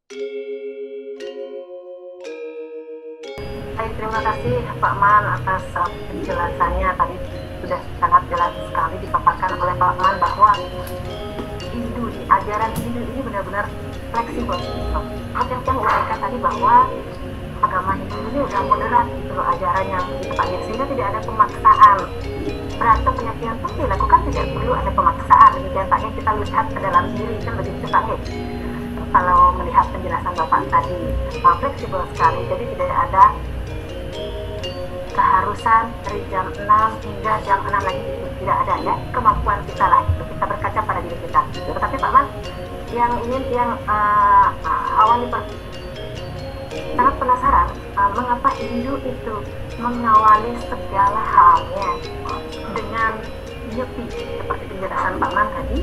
Baik, terima kasih Pak Man atas penjelasannya. Tadi sudah sangat jelas sekali dipaparkan oleh Pak Man bahwa Hindu, di ajaran Hindu ini benar-benar fleksibel. Seperti yang uraikan tadi bahwa agama Hindu ini udah moderat gitu loh ajarannya, gitu Pak ya, sehingga tidak ada pemaksaan. Berantem penyakitan pun dilakukan tidak perlu ada pemaksaan. Demikian Pak ya, kita lihat ke dalam diri kan begitu Pak ya. Kalau melihat penjelasan Bapak tadi, fleksibel sekali, jadi tidak ada keharusan dari jam 6 hingga jam 6 lagi itu tidak ada ya, kemampuan kita lah itu kita berkaca pada diri kita. Tetapi Pak Man yang awalnya sangat penasaran mengapa Hindu itu mengawali segala halnya dengan nyepi seperti penjelasan Pak Man tadi,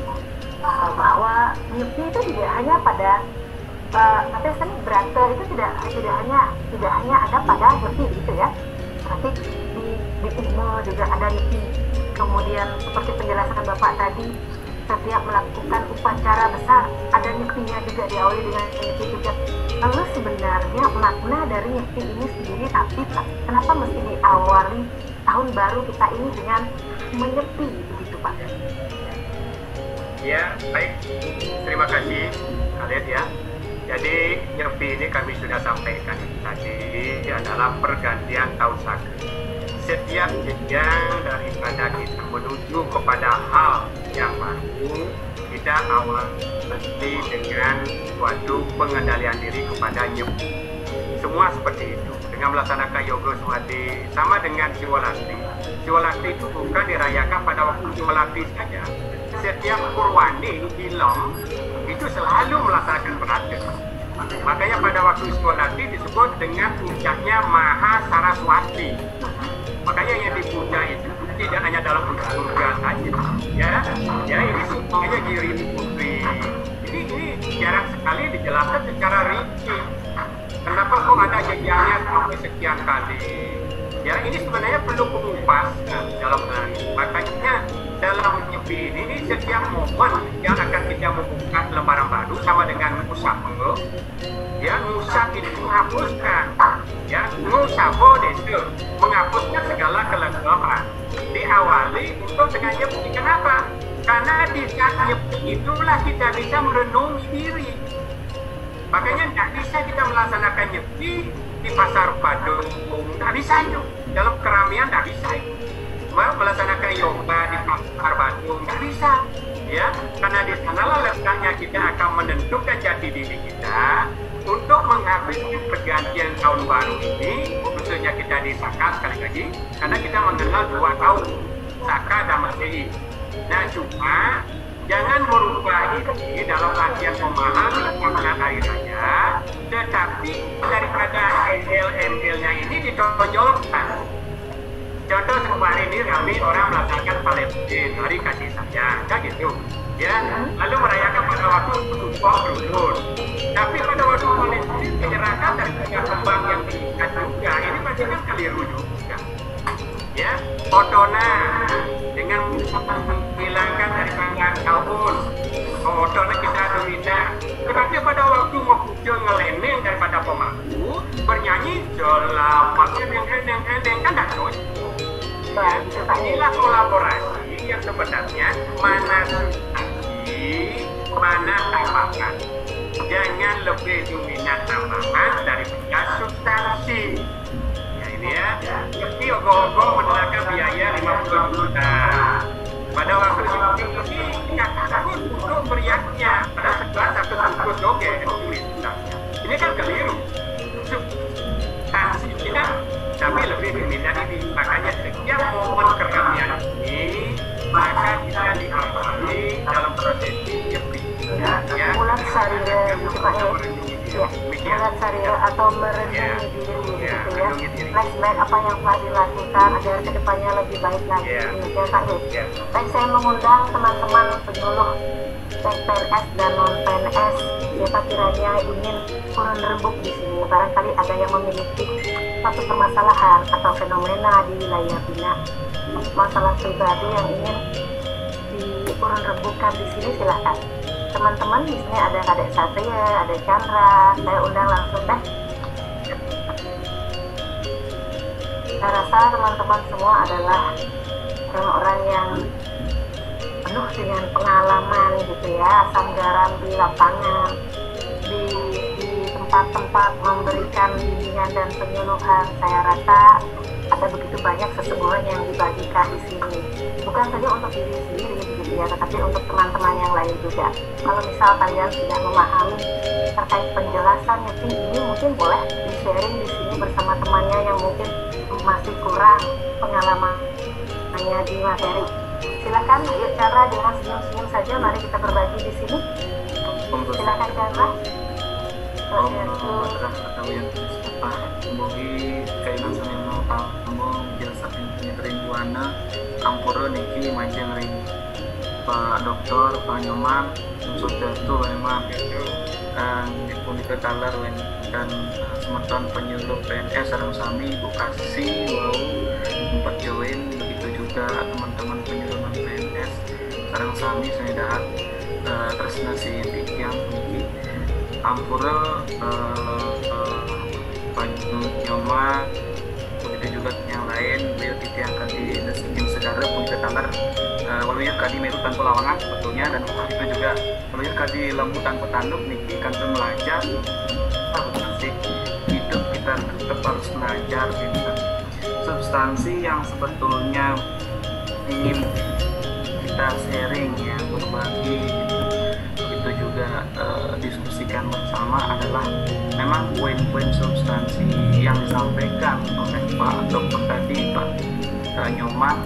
bahwa nyepi itu tidak hanya pada tapi kan berata itu tidak hanya ada pada nyepi gitu ya. Nanti di ilmu juga ada nyepi. Kemudian seperti penjelasan Bapak tadi, setiap melakukan upacara besar ada nyepinya juga, diawali dengan nyepi juga. Lalu sebenarnya makna dari nyepi ini sendiri, tapi kenapa mesti diawali tahun baru kita ini dengan menyepi begitu Pak? Ya, baik. Terima kasih Khalid ya. Jadi nyepi ini kami sudah sampaikan tadi adalah pergantian tahun Saka. Setiap jenjang daripada kita menuju kepada hal yang baru, kita awal mesti dengan suatu pengendalian diri kepada nyepi. Semua seperti itu. Dengan melaksanakan yoga samadhi sama dengan Siwalatri. Siwalatri itu bukan dirayakan pada waktu Siwalatri saja. Setiap Purwani Ilom itu selalu melaksanakan berata. Makanya pada waktu Siwalatri disebut dengan puncaknya Maha Saraswati. Makanya yang dipuja itu tidak hanya dalam surga saja, ya ini semuanya Giri Putri. Ini jarang sekali dijelaskan secara rinci. Kenapa kok ada jenjangnya sampai sekian kali? Ya ini sebenarnya perlu pengupas dalam hal ini. Makanya dalam nyepi ini setiap momen yang akan kita membuka lembaran baru sama dengan musafo, ya musaf itu menghapuskan, ya musafo itu menghapuskan segala kelemahan. Diawali untuk dengan nyepi. Kenapa? Karena di saat nyepi itulah kita bisa merenungi diri. Makanya tidak bisa kita melaksanakan nyepi di pasar Badung, tidak bisa itu. Dalam keramaian tidak bisa itu. Melaksanakan yoga di pasar Badung nggak bisa, ya, karena di sanalah letaknya kita akan menentukan jati diri kita untuk menghabiskan pergantian tahun baru ini, khususnya kita di Saka sekali lagi, karena kita mengenal 2 tahun, Saka dan Masehi. Nah, cuma jangan merubah ini dalam artian memahami makna hari raya, tetapi daripada embel-embelnya ini ditonjolkan. Contoh kemarin ini kami orang melaksanakan Palestina, hari kasih sayang, kan gitu, ya. Lalu merayakan pada waktu Sumpah Berulur. Tapi pada waktu Palestina menyerahkan dari kembang yang diikat juga, ini masih kan keliru juga. Ya, Otona dengan menghilangkan dari pangkat tahun, Otona kita dominan. Tetapi pada waktu Mokujo ngeleneng daripada pemangku, bernyanyi jola, maksudnya yang kan tak cocok. Ya, inilah kolaborasi yang sebenarnya mana substansi, mana tambahan. Jangan lebih dominan tambahan daripada substansi. Ya ini ya. Jadi ogoh-ogoh menelankan biaya 50 juta. Pada waktu ini nggak takut untuk beriaknya. Pada sekelas satu bungkus joget tulis. Ini kan keliru. Substansi tidak, tapi lebih dominan ini. Makanya setiap momen keramaian ini maka kita diawali dalam prosesi nyepi. Ya, Mulat sarira gitu Pak ya. Mulat sarira atau merenungi diri gitu ya. Flashback apa yang telah dilakukan agar kedepannya lebih baik lagi. Demikian Pak ya. Baik, saya mengundang teman-teman penyuluh PNS dan non PNS, siapa kiranya ingin turun rembuk di sini. Barangkali ada yang memiliki satu permasalahan atau fenomena di wilayah Bina, masalah pribadi yang ingin diurun rembukan di sini, silahkan. teman-teman di sini ada Kadek Satria, ada Chandra, saya undang langsung deh. Saya rasa teman-teman semua adalah orang-orang yang penuh dengan pengalaman gitu ya, asam garam di lapangan, di tempat-tempat memberikan bimbingan dan penyuluhan. Saya rasa ada begitu banyak sesungguhnya yang dibagikan di sini, bukan saja untuk diri sendiri gitu ya, tetapi untuk teman-teman yang lain juga. Kalau misal kalian sudah memahami terkait penjelasan nyepi ini, mungkin boleh di-sharing di sini bersama temannya yang mungkin masih kurang pengalamannya di materi. Silakan, yuk Chandra, dengan senyum-senyum saja mari kita berbagi di sini. Silakan Chandra. Bogi kainan sama mau kamu jelasin nyering buana kampuro niki macam ring Pak Dokter Pak Nyoman sudah tuh memang pun ketalar dan semeton penyuluh PNS sareng sami Bu Kasih wow empat join, begitu juga teman-teman penyuluh PNS sareng sami saya dahat tresna si yang niki kampuro Nyoman, begitu juga yang lain, beliau diangkat di Nasikin Segara pun ketalar walunya kadi meru tanpa lawangan sebetulnya, dan itu juga walunya kadi lembu tanpa tanduk niki kan belajar sih hidup kita tetap harus belajar gitu. Substansi yang sebetulnya ingin kita sharing ya, berbagi gitu. Begitu juga diskusikan bersama adalah memang poin-poin substansi yang disampaikan oleh Pak Dokter tadi, Pak Nyoman,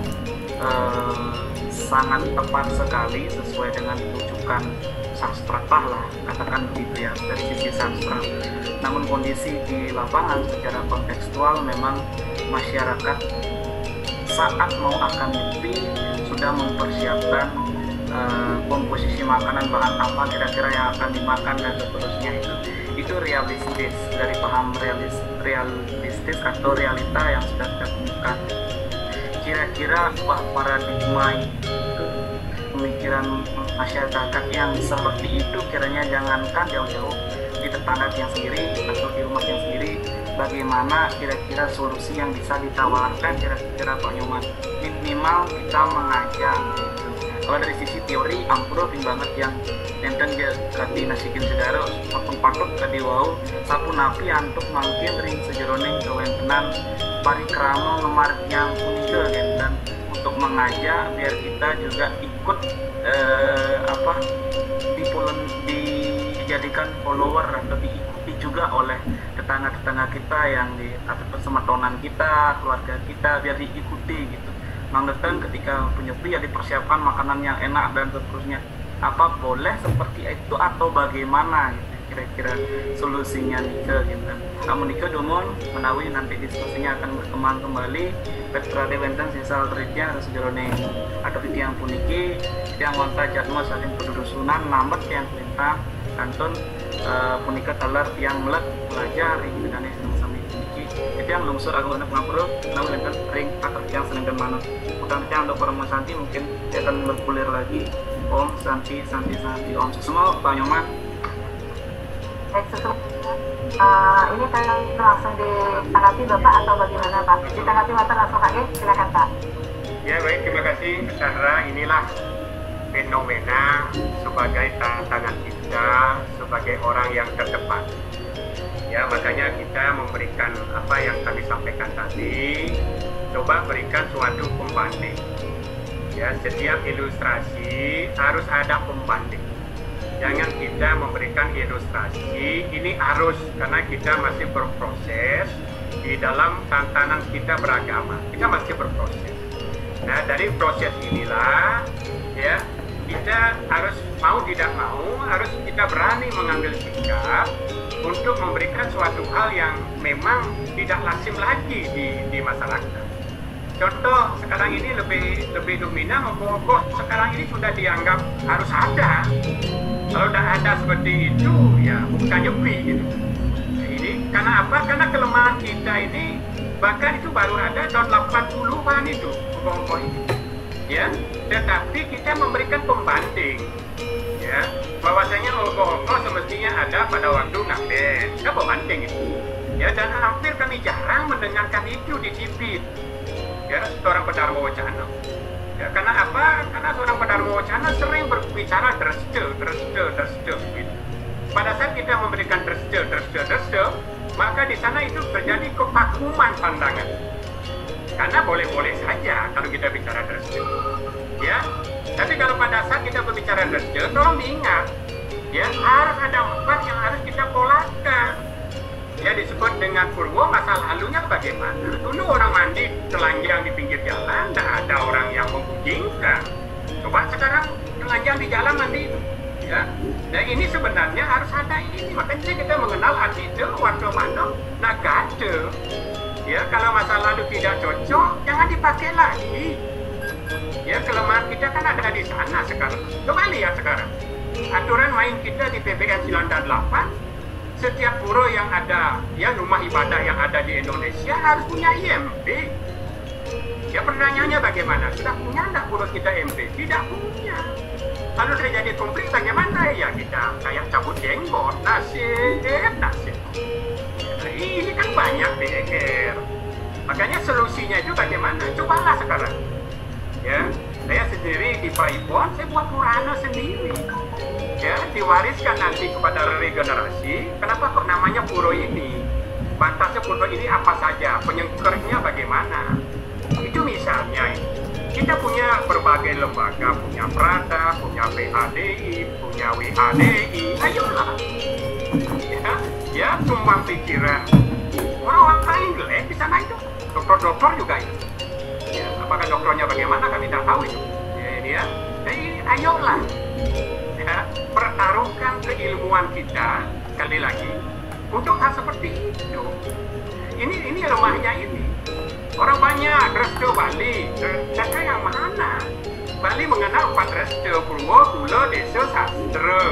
sangat tepat sekali sesuai dengan rujukan sastra lah, katakan begitu ya, dari sisi sastra. Namun kondisi di lapangan secara kontekstual memang masyarakat saat mau akan nyepi sudah mempersiapkan komposisi makanan, bahan apa kira-kira yang akan dimakan dan seterusnya. Itu realistis, dari paham realistis atau realita yang sudah kita temukan. Kira-kira paradigma itu, pemikiran masyarakat yang seperti itu kiranya jangankan jauh-jauh di tetangga yang sendiri atau di rumah yang sendiri, bagaimana kira-kira solusi yang bisa ditawarkan kira-kira Pak Nyoman. Minimal kita mengajak. Kalau dari sisi teori, ampuro banget yang enten dia kati nasikin segara patung-patung kadi wau sapu napi antuk mangkin ring sejeroning kewentenan parikrama ngemar yang unika dan untuk mengajak biar kita juga ikut dijadikan follower atau diikuti juga oleh tetangga-tetangga kita yang di atau persemetonan kita, keluarga kita, biar diikuti gitu. Mangdeten ketika penyepi ya dipersiapkan makanan yang enak dan seterusnya, apa boleh seperti itu atau bagaimana gitu, kira-kira solusinya nika gitu. Namun nika domon menawi nanti diskusinya akan berkembang kembali Petra Dewenten sisal teritnya sejeroning atau yang puniki yang monta jadma saling pendudusunan namet yang perintah kantun punika talar yang melek belajar gitu dan itu yang lungsur agama pengapuro namun dengan ring atau yang senengkan manut mudah-mudahan untuk para Santi mungkin dia akan bergulir lagi. Om Santi Om semua Pak Nyoman. Baik, ini kan langsung ditanggapi Bapak atau bagaimana Pak? Ditanggapi Bapak langsung aja, silakan Pak. Ya baik, terima kasih Sarah. Inilah fenomena sebagai tantangan kita sebagai orang yang terdepan. Ya, makanya kita memberikan apa yang kami sampaikan tadi, coba berikan suatu pembanding. Ya, setiap ilustrasi harus ada pembanding. Jangan kita memberikan ilustrasi, ini harus karena kita masih berproses di dalam tantangan kita beragama. Kita masih berproses. Nah, dari proses inilah ya, kita harus mau tidak mau harus kita berani mengambil sikap untuk memberikan suatu hal yang memang tidak lazim lagi di masyarakat. Contoh sekarang ini lebih dominan pokok sekarang ini sudah dianggap harus ada. Kalau tidak ada seperti itu ya bukan nyepi gitu. Ini karena apa? Karena kelemahan kita ini bahkan itu baru ada tahun 80-an itu pokok ini. Ya, tetapi kita memberikan pembanding. Ya, ya, bahwasanya ogoh-ogoh semestinya ada pada waktu ngaben, nggak penting itu. Ya, dan hampir kami jarang mendengarkan itu di TV. Ya, seorang Pedarmo Wacana. Ya, karena apa? Karena seorang Pedarmo Wacana sering berbicara dresde, gitu. Pada saat kita memberikan dresde, maka di sana itu terjadi kevakuman pandangan. Karena boleh-boleh saja kalau kita bicara dresde. Ya, tapi kalau pada saat kita berbicara dresde, tolong diingat, ya, harus ada 4 yang harus kita polakan. Ya, disebut dengan Purwo, masa lalunya bagaimana? Dulu orang mandi telanjang di pinggir jalan, tidak ada orang yang mengunjingkan. Coba sekarang telanjang di jalan mandi itu. Ya, nah ini sebenarnya harus ada ini. Makanya kita mengenal adide, wartomano, nagade. Ya, kalau masa lalu tidak cocok, jangan dipakai lagi. Ya, kelemahan kita kan ada di sana sekarang. Coba lihat sekarang. Aturan main kita di PBN 98, setiap pura yang ada, ya, rumah ibadah yang ada di Indonesia harus punya IMB. Ya, pertanyaannya bagaimana? Sudah punya enggak pura kita IMB? Tidak punya. Lalu terjadi konflik bagaimana? Ya, kita kayak cabut jenggot, nasib. Nah, ini kan banyak PR. Makanya solusinya itu bagaimana? Cobalah sekarang. Ya, saya sendiri di Paibon, saya buat murana sendiri. Ya, diwariskan nanti kepada regenerasi. Kenapa kok namanya puro ini? Batasnya puro ini apa saja? Penyengkernya bagaimana? Itu misalnya kita punya berbagai lembaga, punya Prada, punya PADI, punya WADI. Ayolah, ya, sumbang pikiran. Orang lain jelek di sana itu, dokter-dokter juga itu. Ya, apakah dokternya bagaimana kami tidak tahu itu. Ya, ini ya. Jadi ayolah. Ya, pertaruhkan keilmuan kita sekali lagi untuk hal seperti itu. Ini lemahnya ini. Orang banyak dresde Bali, dresde yang mana? Bali mengenal 4 dresde, Purwo, Kula, Desa, Sastra.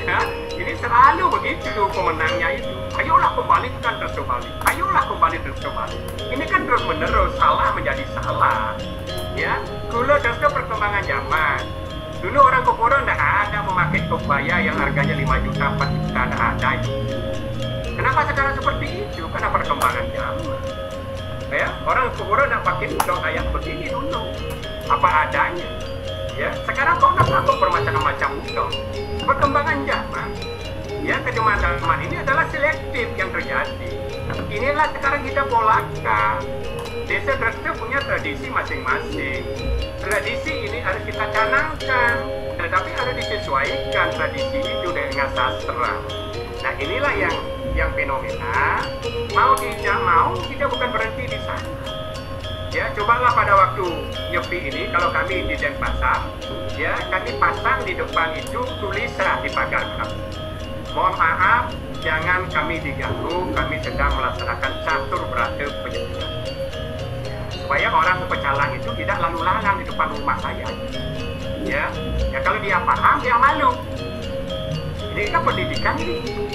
Ya, ini selalu begitu pemenangnya itu. Ayolah kembalikan dresde Bali. Ayolah kembali dresde Bali. Ini kan terus menerus salah menjadi salah. Ya, Kula dresde perkembangan zaman. Dulu orang Kupuro tidak ada memakai kebaya yang harganya 5 juta, 4 juta, tidak ada itu. Kenapa sekarang seperti itu? Karena perkembangan zaman. Ya, orang Kupuro tidak pakai udang kayak begini dulu. Apa adanya. Ya, sekarang kok tidak pakai bermacam-macam udang. Perkembangan zaman. Ya, kedemaan zaman ini adalah selektif yang terjadi. Inilah sekarang kita polakan. Desa-desa punya tradisi masing-masing. Tradisi ini harus kita canangkan, tetapi harus disesuaikan tradisi itu dengan sastra. Nah, inilah yang fenomena. Mau tidak mau, kita bukan berhenti di sana. Ya, cobalah pada waktu Nyepi ini, kalau kami di Denpasar, ya, kami pasang di depan itu tulisan di pagar kami. Mohon maaf, jangan kami diganggu, kami sedang melaksanakan catur berata penyediaan. Supaya orang pecalang itu tidak lalu lalang di depan rumah saya. Ya, kalau dia paham, dia malu. Ini kan pendidikan ini.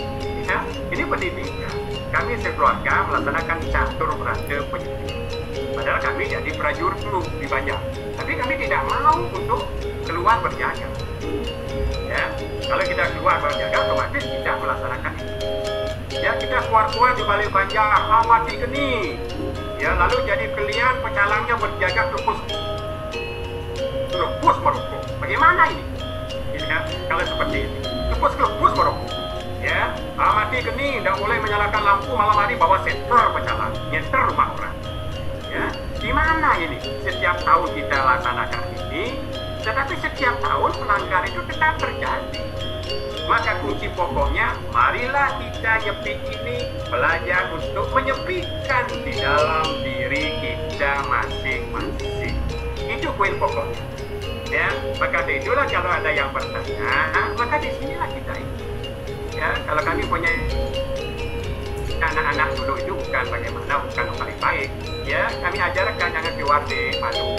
Ya, ini pendidikan. Kami sekeluarga melaksanakan catur berata penyediaan. Padahal kami jadi prajurit dulu di Banjar. Tapi kami tidak mau untuk keluar berjaga. Ya, kalau kita keluar berjaga, otomatis kita melaksanakan itu. Ya, kita keluar-keluar di balik Banjar, amati geni. Ya, lalu jadi kalian pecalangnya berjaga terus merokok. Bagaimana ini? Ya, kalau seperti ini, terus merokok. Ya, amati geni, tidak boleh menyalakan lampu malam hari bawa seter pecalang, nyeter rumah orang. Ya, di mana ini? Setiap tahun kita laksanakan ini, tetapi setiap tahun pelanggar itu tetap terjadi. Maka kunci pokoknya, marilah kita Nyepi ini belajar untuk menyepikan di dalam diri kita masing-masing. Itu poin pokoknya. Ya, maka itulah kalau ada yang bertanya, maka disinilah kita ini. Ya, kalau kami punya anak-anak dulu itu bukan bagaimana, bukan yang paling baik. Ya, kami ajarkan jangan keluar di malu.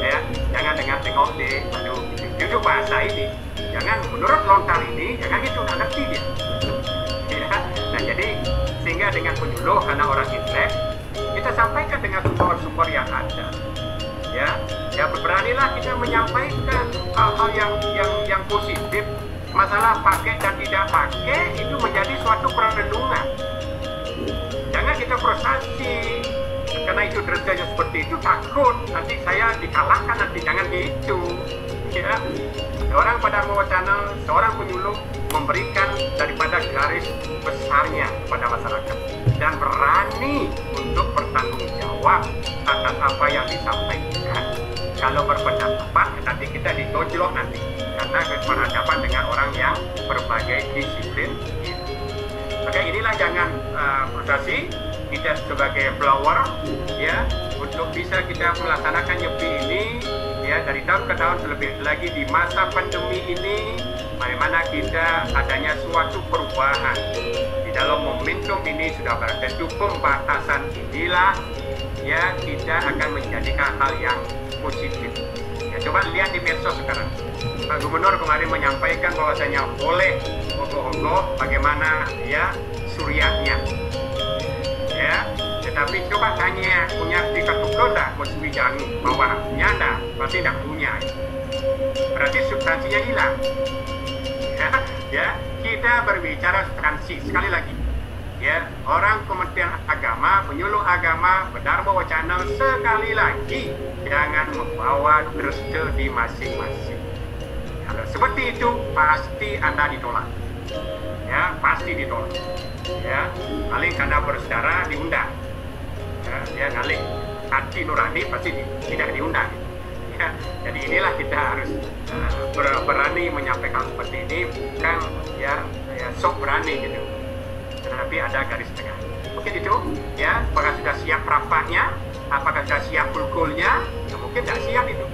Ya, jangan dengar tengok di malu. Itu bahasa ini. Jangan menurut lontar ini, jangan itu nggak ngerti dia. Ya, nah jadi sehingga dengan penyuluh karena orang intelek, kita sampaikan dengan sumber-sumber yang ada. Ya, Ya beranilah kita menyampaikan hal-hal yang positif. Masalah pakai dan tidak pakai itu menjadi suatu perenungan. Jangan kita frustasi karena itu derajatnya seperti itu, takut nanti saya dikalahkan, nanti jangan gitu. Ya, orang pada mau channel, seorang penyuluh memberikan daripada garis besarnya kepada masyarakat dan berani untuk bertanggung jawab atas apa yang disampaikan. Kalau berpendapat nanti kita ditojlok nanti karena berhadapan dengan orang yang berbagai disiplin. Maka inilah jangan frustasi. Kita sebagai flower ya untuk bisa kita melaksanakan nyepi ini ya dari tahun ke tahun, terlebih lagi di masa pandemi ini, bagaimana kita adanya suatu perubahan di dalam momentum ini sudah tentu pembatasan inilah ya kita akan menjadikan hal yang positif. Ya, coba lihat di medsos sekarang. Pak Gubernur kemarin menyampaikan bahwasanya boleh ogoh-ogoh bagaimana ya suriatnya. Ya, tetapi coba tanya punya tiga tukar tak mesti jangan bawa nyanda pasti tidak punya, berarti substansinya hilang. Ya, kita berbicara substansi sekali lagi. Ya, orang Kementerian Agama, penyuluh agama, Dharma Wacana sekali lagi jangan membawa dreste di masing-masing. Kalau seperti itu pasti Anda ditolak. Ya, pasti ditolak. Ya, paling karena bersaudara diundang. Ya, ngaling hati nurani pasti tidak diundang. Ya, jadi inilah kita harus berani menyampaikan seperti ini, bukan ya sok berani gitu. Tetapi ada garis tengah. Mungkin itu, ya, apakah sudah siap rapatnya, apakah sudah siap kulkulnya, ya mungkin tidak siap itu.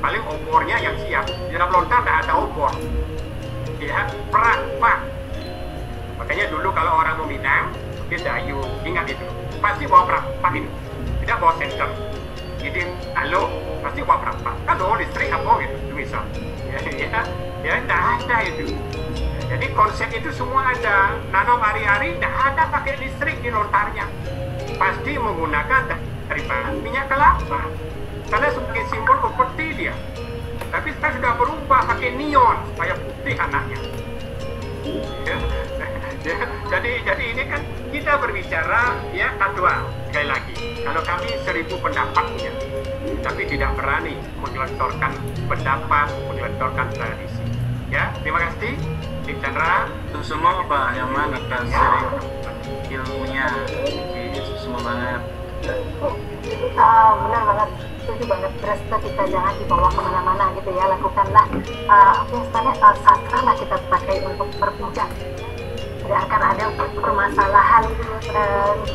Paling obornya yang siap. Di dalam lontar tidak ada obor. Ya, perapat. Makanya dulu kalau orang mau Minang, mungkin Dayu, ingat itu, pasti bawa perapat itu, tidak bawa senter. Jadi, halo, pasti bawa perapat. Halo, listrik apa gitu, misal. Ya, tidak ada itu. Jadi konsep itu semua ada. Nanam hari-hari tidak ada pakai listrik di lontarnya. Pasti menggunakan daripada minyak kelapa. Karena sebagai simbol properti dia. Tapi sekarang sudah berubah pakai neon supaya putih anaknya. Ya, jadi ini kan kita berbicara ya kedua sekali lagi. Kalau kami 1000 pendapat punya, tapi tidak berani menggelontorkan pendapat, menggelontorkan tradisi. Ya, terima kasih. Cik Chandra, itu semua Pak Nyoman atas ilmunya, semua banget. Benar banget, setuju banget. Dreste kita jangan dibawa kemana-mana gitu ya. Lakukanlah sastra lah kita pakai untuk berpijak. Tidak akan ada permasalahan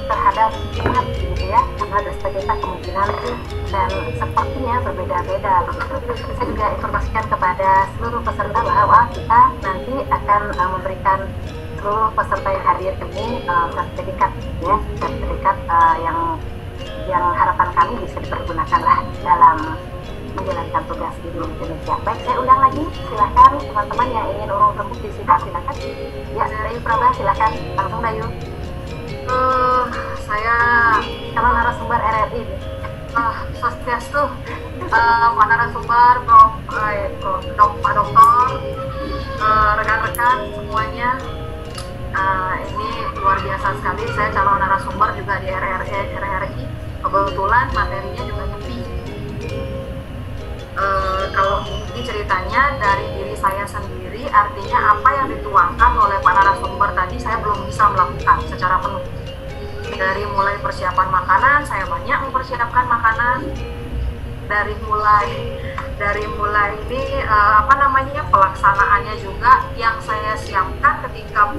terhadap umat gitu ya, karena dreste kita kemungkinan dan sepertinya berbeda-beda. Saya juga informasikan kepada seluruh peserta bahwa kita nanti akan memberikan seluruh peserta yang hadir ini sertifikat ya, sertifikat yang harapan kami bisa dipergunakan lah dalam menjalankan tugas di Indonesia. Baik, saya undang lagi, silakan teman-teman yang ingin urung rembuk di sini, silakan. Ya, Dayu Praba, silakan langsung Dayu. Saya calon narasumber RRI. Swastiastu, Pak narasumber, Pak Dokter, rekan-rekan semuanya. Ini luar biasa sekali. Saya calon narasumber juga di RRI. Kebetulan materinya juga nyepi. Kalau ini ceritanya dari diri saya sendiri, artinya apa yang dituangkan oleh Pak narasumber tadi saya belum bisa melakukan secara penuh. Dari mulai persiapan makanan, saya banyak mempersiapkan makanan. Dari mulai ini pelaksanaannya juga yang saya siapkan ketika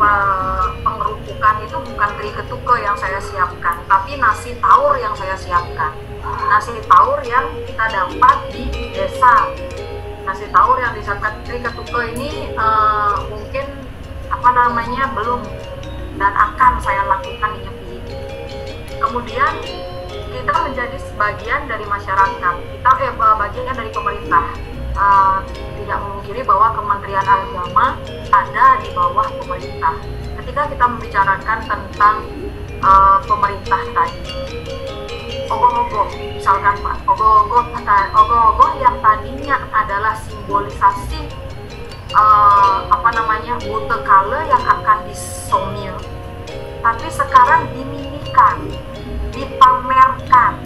pengerupukan itu bukan beri ketuke yang saya siapkan, tapi nasi taur yang saya siapkan. Nasi taur yang kita dapat di desa. Nasi taur yang disiapkan beri ketuke ini mungkin belum dan akan saya lakukan di Nyepi. Kemudian kita menjadi sebagian dari masyarakat, kita bagian dari pemerintah. Tidak memungkiri bahwa Kementerian Agama ada di bawah pemerintah. Ketika kita membicarakan tentang pemerintah tadi, ogoh-ogoh, misalkan Pak, ogoh-ogoh yang tadinya adalah simbolisasi bute kale yang akan disomil, tapi sekarang diminikan, dipamerkan,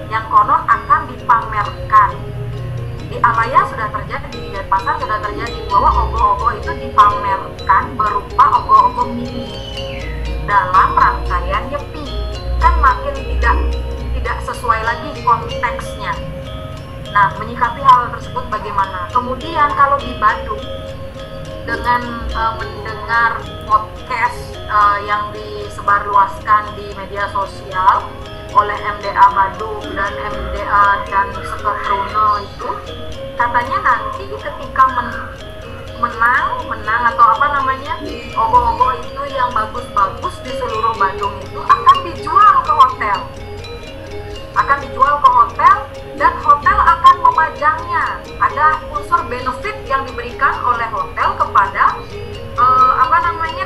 yang konon akan dipamerkan. Di Alaya sudah terjadi, di Denpasar sudah terjadi bahwa ogoh-ogoh itu dipamerkan berupa ogoh-ogoh mini dalam rangkaian nyepi. Kan makin tidak sesuai lagi konteksnya. Nah, menyikapi hal tersebut bagaimana? Kemudian kalau di Badung, dengan mendengar podcast yang disebarluaskan di media sosial oleh MDA Badung dan MDA dan Seketrune itu, katanya nanti ketika menang atau ogoh-ogoh itu yang bagus-bagus di seluruh Bandung itu akan dijual ke hotel, dan hotel akan memajangnya. Ada unsur benefit yang diberikan oleh hotel kepada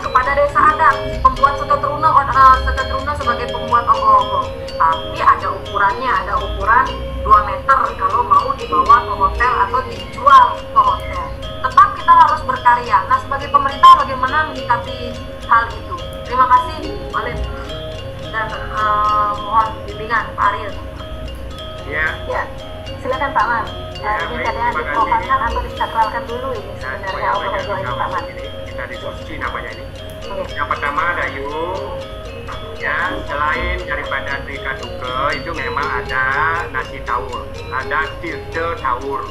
kepada desa adat, pembuat Seketrune sebagai pembuat ogoh-ogoh. Tapi ada ukuran 2 meter kalau mau dibawa ke hotel atau dijual ke hotel. Tetap kita harus berkarya. Nah, sebagai pemerintah bagaimana menyikapi hal itu? Terima kasih, Walid, dan mohon bimbingan Pak Ariel. Ya, silakan Pak Man. Ini katanya diprofankan atau disakralkan dulu ini sebenarnya ogoh-ogoh ini Pak Man. Kita diskusi namanya ini. Yang pertama ada ya, selain daripada Trika Duke itu memang ada nasi tawur, ada tirde tawur.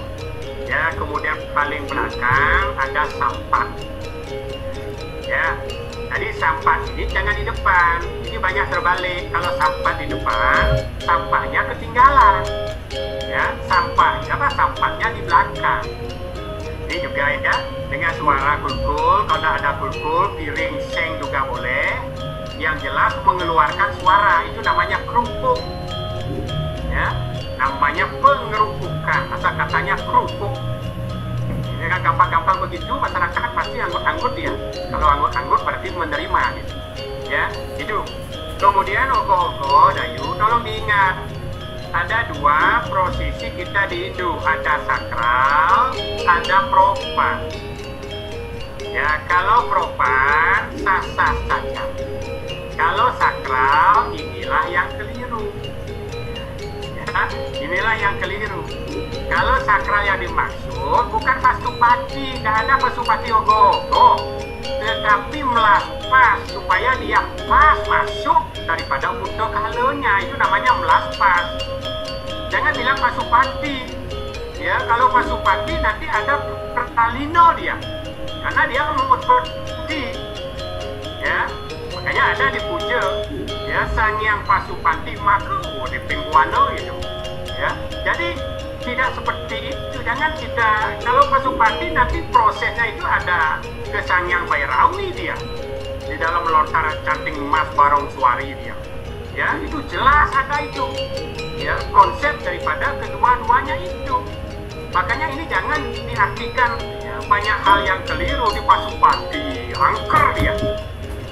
Ya, kemudian paling belakang ada sampat. Ya, jadi sampat ini jangan di depan. Ini banyak terbalik. Kalau sampat di depan, sampahnya ketinggalan. Ya, sampahnya di belakang. Ini juga ya, dengan suara kulkul. Kalau ada kulkul, piring, seng juga boleh. Yang jelas mengeluarkan suara, itu namanya kerupuk. Ya, namanya pengerupukan, asal katanya kerupuk. Ini kan gampang-gampang begitu, masyarakat pasti anggut-anggut ya. Kalau anggut-anggut berarti menerima gitu. Ya, itu. Kemudian ogoh-ogoh Dayu, tolong diingat, ada 2 prosesi kita di Hindu, ada sakral, ada profan. Ya, kalau profan sah-sah saja. Kalau sakral, inilah yang keliru. Ya, inilah yang keliru. Kalau sakral yang dimaksud bukan pasupati, tidak ada pasupati ogoh-ogoh, tetapi melaspas supaya dia pas masuk daripada buto kalenya, itu namanya melaspas. Jangan bilang pasupati. Ya, kalau pasupati nanti ada pertalino dia, karena dia mengumpulkan. Ya, makanya ada di puja, ya, sang yang pasupati maka di pingguano itu. Ya, jadi tidak seperti itu. Jangan kita, kalau pasupati nanti prosesnya itu ada ke sang yang Bairawi dia, di dalam lontaran canting emas barong suari dia. Ya, itu jelas ada itu. Ya, konsep daripada kedua-duanya itu. Makanya ini jangan diartikan ya, banyak hal yang keliru di pasupati, angker dia.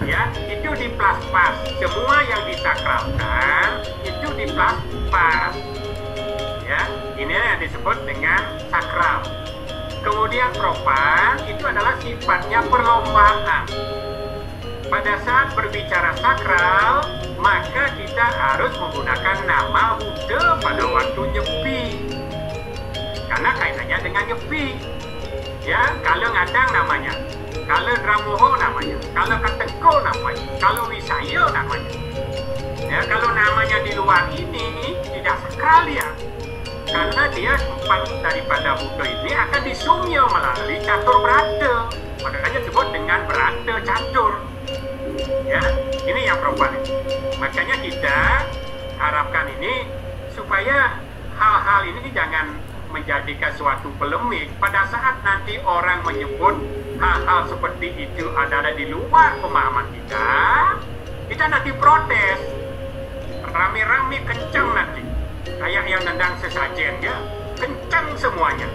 Ya, itu di plaspas. Semua yang disakralkan itu di plaspas. Ya, ini yang disebut dengan sakral. Kemudian profan itu adalah sifatnya perlombaan. Pada saat berbicara sakral, maka kita harus menggunakan nama Buddha pada waktu nyepi, karena kaitannya dengan nyepi. Ya, kalau ngadang namanya, kalau dramoho namanya, kalau katengko namanya, kalau wisaya namanya. Ya, kalau namanya di luar ini tidak sakral ya, karena dia tempat daripada Buddha ini akan disumya melalui catur berada. Makanya disebut dengan berada catur. Ya, ini yang perempuan ini. Makanya kita harapkan ini supaya hal-hal ini jangan menjadikan suatu polemik. Pada saat nanti orang menyebut hal-hal seperti itu adalah di luar pemahaman kita nanti protes. Rame-rame kencang nanti. Kayak yang nendang sesajen ya, kencang semuanya.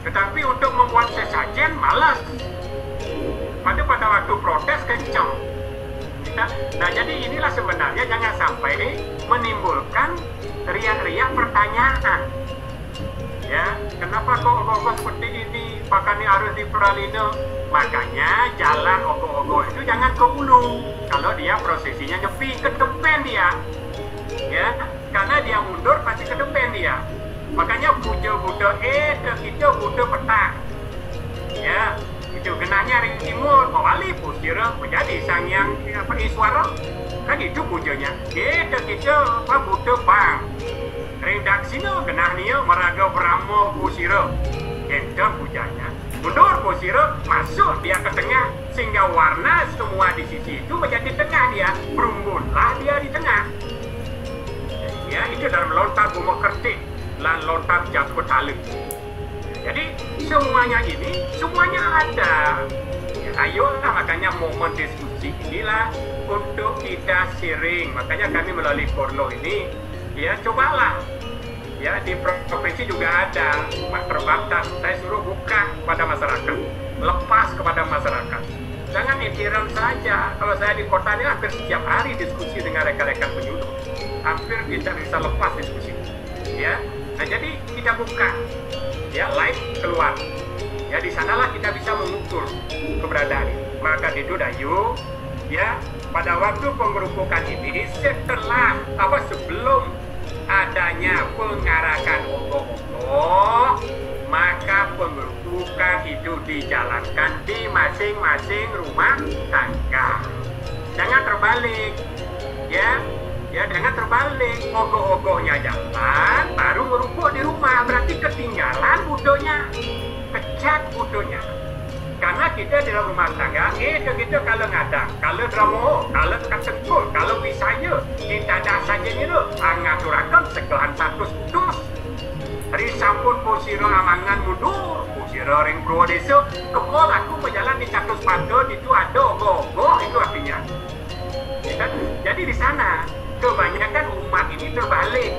Tetapi untuk membuat sesajen malas. Pada waktu protes kencang. Nah, jadi inilah sebenarnya jangan sampai menimbulkan riak-riak pertanyaan. Ya, kenapa kok ogoh-ogoh seperti ini? Makanya harus diperalino. Makanya jalan ogoh-ogoh itu jangan ke hulu. Kalau dia prosesinya nyepi, ke depan dia. Ya, karena dia mundur pasti ke depan dia. Makanya budo-budo kita budo petang. Ya, itu genanya ring timur mawali pusira menjadi sang yang Iswara. Kan itu bujonya. Kita budo bang. Ring daksina genah nia meraga Brahmo pusira. Kita bujanya. Mundur pusira masuk dia ke tengah sehingga warna semua di sisi itu menjadi tengah dia. Berumbunlah dia di tengah. Ya, itu dalam lontar buma kertik lan lontar jatuh taluk. Jadi semuanya ini semuanya ada. Ya, ayolah, makanya momen diskusi inilah untuk kita sharing. Makanya kami melalui Korlo ini ya cobalah. Ya, di provinsi juga ada mak terbatas. Saya suruh buka kepada masyarakat, lepas kepada masyarakat. Jangan etiran saja. Kalau saya di kota ini hampir setiap hari diskusi dengan rekan-rekan penyuluh. Hampir kita bisa lepas diskusi. Ya, nah jadi kita buka, ya live keluar. Ya, di sanalah kita bisa mengukur keberadaan. Maka itu Dayu, ya pada waktu pengerupukan ini setelah sebelum adanya pengarahan ogoh-ogoh, maka pengerupukan itu dijalankan di masing-masing rumah tangga. Jangan terbalik, ya jangan terbalik. Ogoh-ogohnya jalan, baru ngerupuk di rumah, berarti ketinggalan budonya, kecat budonya. Karena kita di dalam rumah tangga, kita kalau ngadang, kalau dramo, kalau kategol, kalau wisaya, kita ada saja ni lo, ngaturakan segalahan satu putus. Hari sampun posiro amangan mundur, posiro ring pro desa, kepol aku berjalan di catus padu, itu ada ogoh-ogoh, itu artinya. Ya, jadi di sana, kebanyakan umat ini terbalik.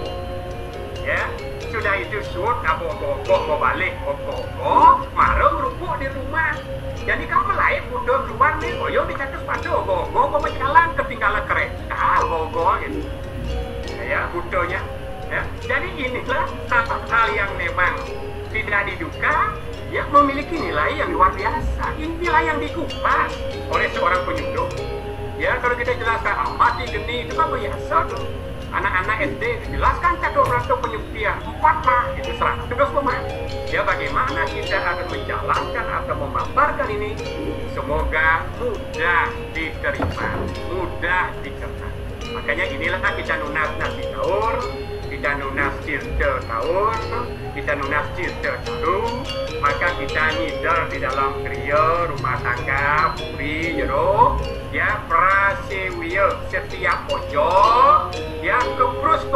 Ya, sudah itu surut, ogoh-ogoh mau balik, ogoh-ogoh, marah merupuk di rumah. Jadi kamu lain mundur keluar nih, boyong di catus padu, ogoh-ogoh mau berjalan, ketinggalan kereta, ogoh-ogoh gitu. Ya, budonya. Ya, jadi inilah hal yang memang tidak diduga, ya memiliki nilai yang luar biasa. Inilah yang dikupas oleh seorang penyuluh. Ya, kalau kita jelaskan mati geni itu kan biasa tuh. Anak-anak SD dijelaskan catur ratu penyuktian 4 lah, itu 100 pemain. Ya, bagaimana kita akan menjalankan atau memaparkan ini, semoga mudah diterima, mudah dicerna. Makanya inilah kita nunas nasi taur, kita nunas cirta taur, kita nunas cirta taru, maka kita nidar di dalam kriya rumah tangga puri jero, ya prasewiya setiap pojok, ya keprus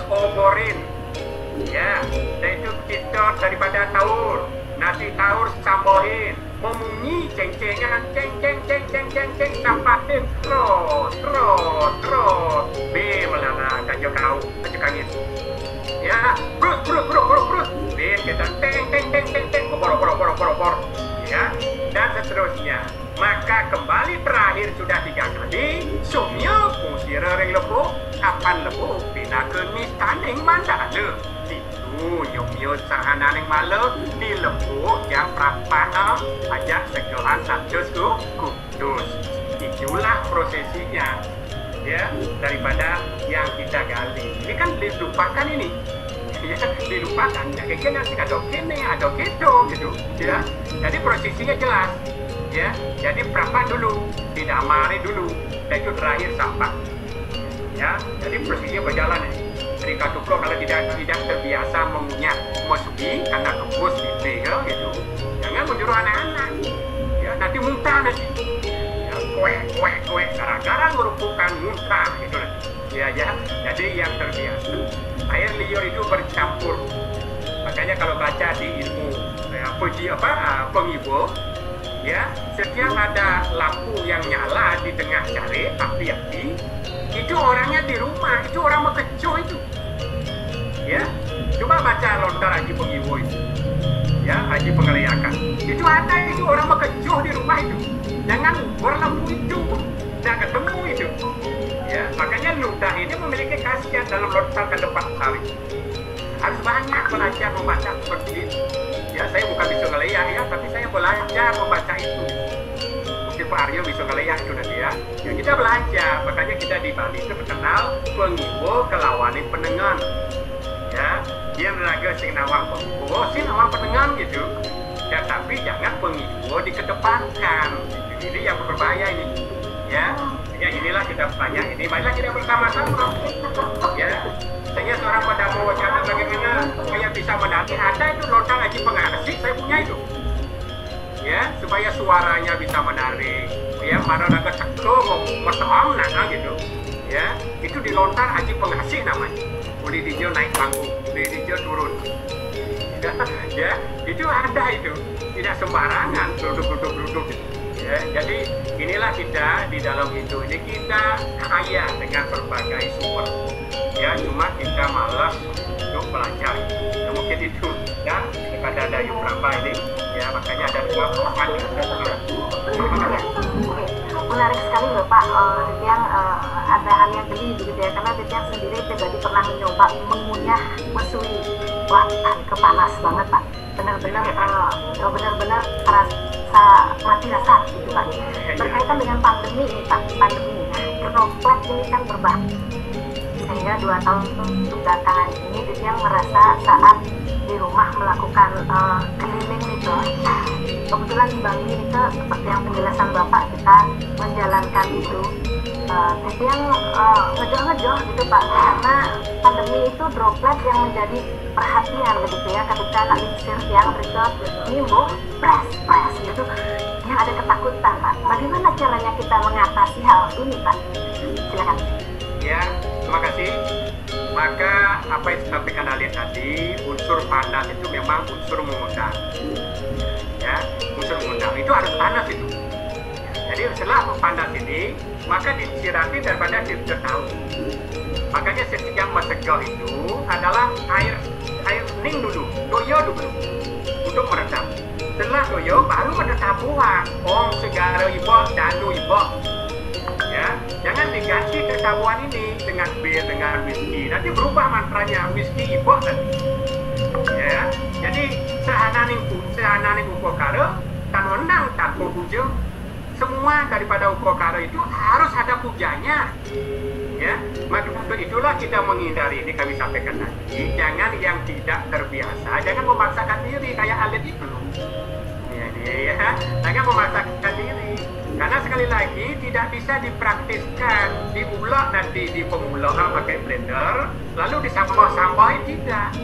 oborin. Ya, dan itu kita daripada taur, nasi taur sambohin, memunyi ceng-cengan, ceng nampatin terus be melana kajo kau kajo kangin. Ya, brus be kita teng bor ya, dan seterusnya. Maka kembali terakhir sudah 3 kali, sumyo pusira ring lebu, kapan lebu bina kenis taning mandala. Itu yumyo sahana ring malo di lebu yang prapana ajak segalahan satus kudus. Itulah prosesinya, ya, daripada yang kita gali. Ini kan dilupakan ini. Ya, dilupakan. Ya, kayaknya nanti ada kene, ada gitu, ya. Jadi prosesinya jelas. Ya, jadi berapa dulu, tidak mari dulu, dan itu terakhir sampah. Ya, jadi prosesnya berjalan ya. Jadi katukro kalau tidak terbiasa mengunyah, masuki karena kebus di gitu, jangan menyuruh anak-anak. Ya, nanti muntah nanti. Ya, kue, gara-gara merupakan muntah gitu nanti. Ya, jadi yang terbiasa. Air liur itu bercampur. Makanya kalau baca di ilmu pengibo. Ya, setiap ada lampu yang nyala di tengah cari api-api, itu orangnya di rumah, itu orang mekecoh itu. Ya, coba baca lontar Haji Pengiwo itu. Ya, Haji Pengeriakan. Itu ada itu orang mekecoh di rumah itu. Jangan ukur lampu itu. tidak ketemu itu. Ya, makanya ludah ini memiliki khasiat dalam lontar ke depan hari. Harus banyak belajar membaca seperti itu. Ya, saya bukan bisa ngeliat ya, tapi saya belajar membaca itu. Mungkin Pak Aryo bisa ngeliat itu nanti ya. Ya, kita belajar, makanya kita di Bali itu terkenal pengiwo kelawani penengan. Ya, dia menaga sing nawang pengiwo, sing nawang penengan gitu. Ya, tapi jangan pengiwo dikedepankan. Ini yang berbahaya ini. Ya, inilah kita banyak ini. Marilah kita bersama-sama. Ya, saya seorang pendamping wacana bagaimana supaya bisa menanti. Ada itu lontar haji pengasih, saya punya itu. Ya, supaya suaranya bisa menarik. Ya, mana naga cakro mau mesem nah gitu. Ya, itu di lontar haji pengasih namanya. Uli dijo naik panggung, uli dijo turun. Ya, itu ada itu. Tidak sembarangan duduk. Ya, jadi inilah kita di dalam itu ini kita kaya dengan berbagai sumber. Ya, cuma kita malas untuk belajar. Ya, mungkin itu ya kepada Dayu Pramba ini. Ya, makanya ada dua pekan. Menarik sekali loh Pak, yang ada hal yang geli begitu ya, karena yang sendiri pribadi pernah mencoba mengunyah mesui. Wah, kepanas banget Pak, benar-benar terasa mati rasa gitu Pak. Berkaitan dengan pandemi ini Pak, droplet ini kan berbahaya, sehingga 2 tahun belakangan ini yang merasa saat di rumah melakukan keliling itu, kebetulan di Bali itu seperti yang penjelasan Bapak, kita menjalankan itu yang ngejoh gitu Pak, karena pandemi itu droplet yang menjadi perhatian begitu ya, ketika anak lingsir yang berikut nimbuh press gitu, yang ada ketakutan Pak. Bagaimana caranya kita mengatasi hal ini Pak? Silakan. Ya, terima kasih. Maka apa yang disampaikan Alia tadi, unsur panas itu memang unsur mengundang. Ya, unsur mengundang itu harus panas itu. Jadi setelah panas ini, maka disirami daripada tahu. Makanya setiap mencegah itu adalah air ning dulu, doyo dulu untuk meredam. Setelah doyo baru meredam buah. Segara ibo, danu ibo. Ya, jangan diganti ketabuhan ini dengan bir, dengan whisky. Nanti berubah mantranya whisky ibo nanti. Ya, jadi sehananing upokara kan menang tanpa puja. Semua daripada upokara itu harus ada pujanya. Ya, maka untuk itulah kita menghindari ini kami sampaikan tadi. Jangan yang tidak terbiasa, jangan memaksakan diri kayak alit itu. Ya, jangan memaksakan diri. Karena sekali lagi tidak bisa dipraktiskan, diulek nanti di pemula pakai blender, lalu disambah-sambahin tidak.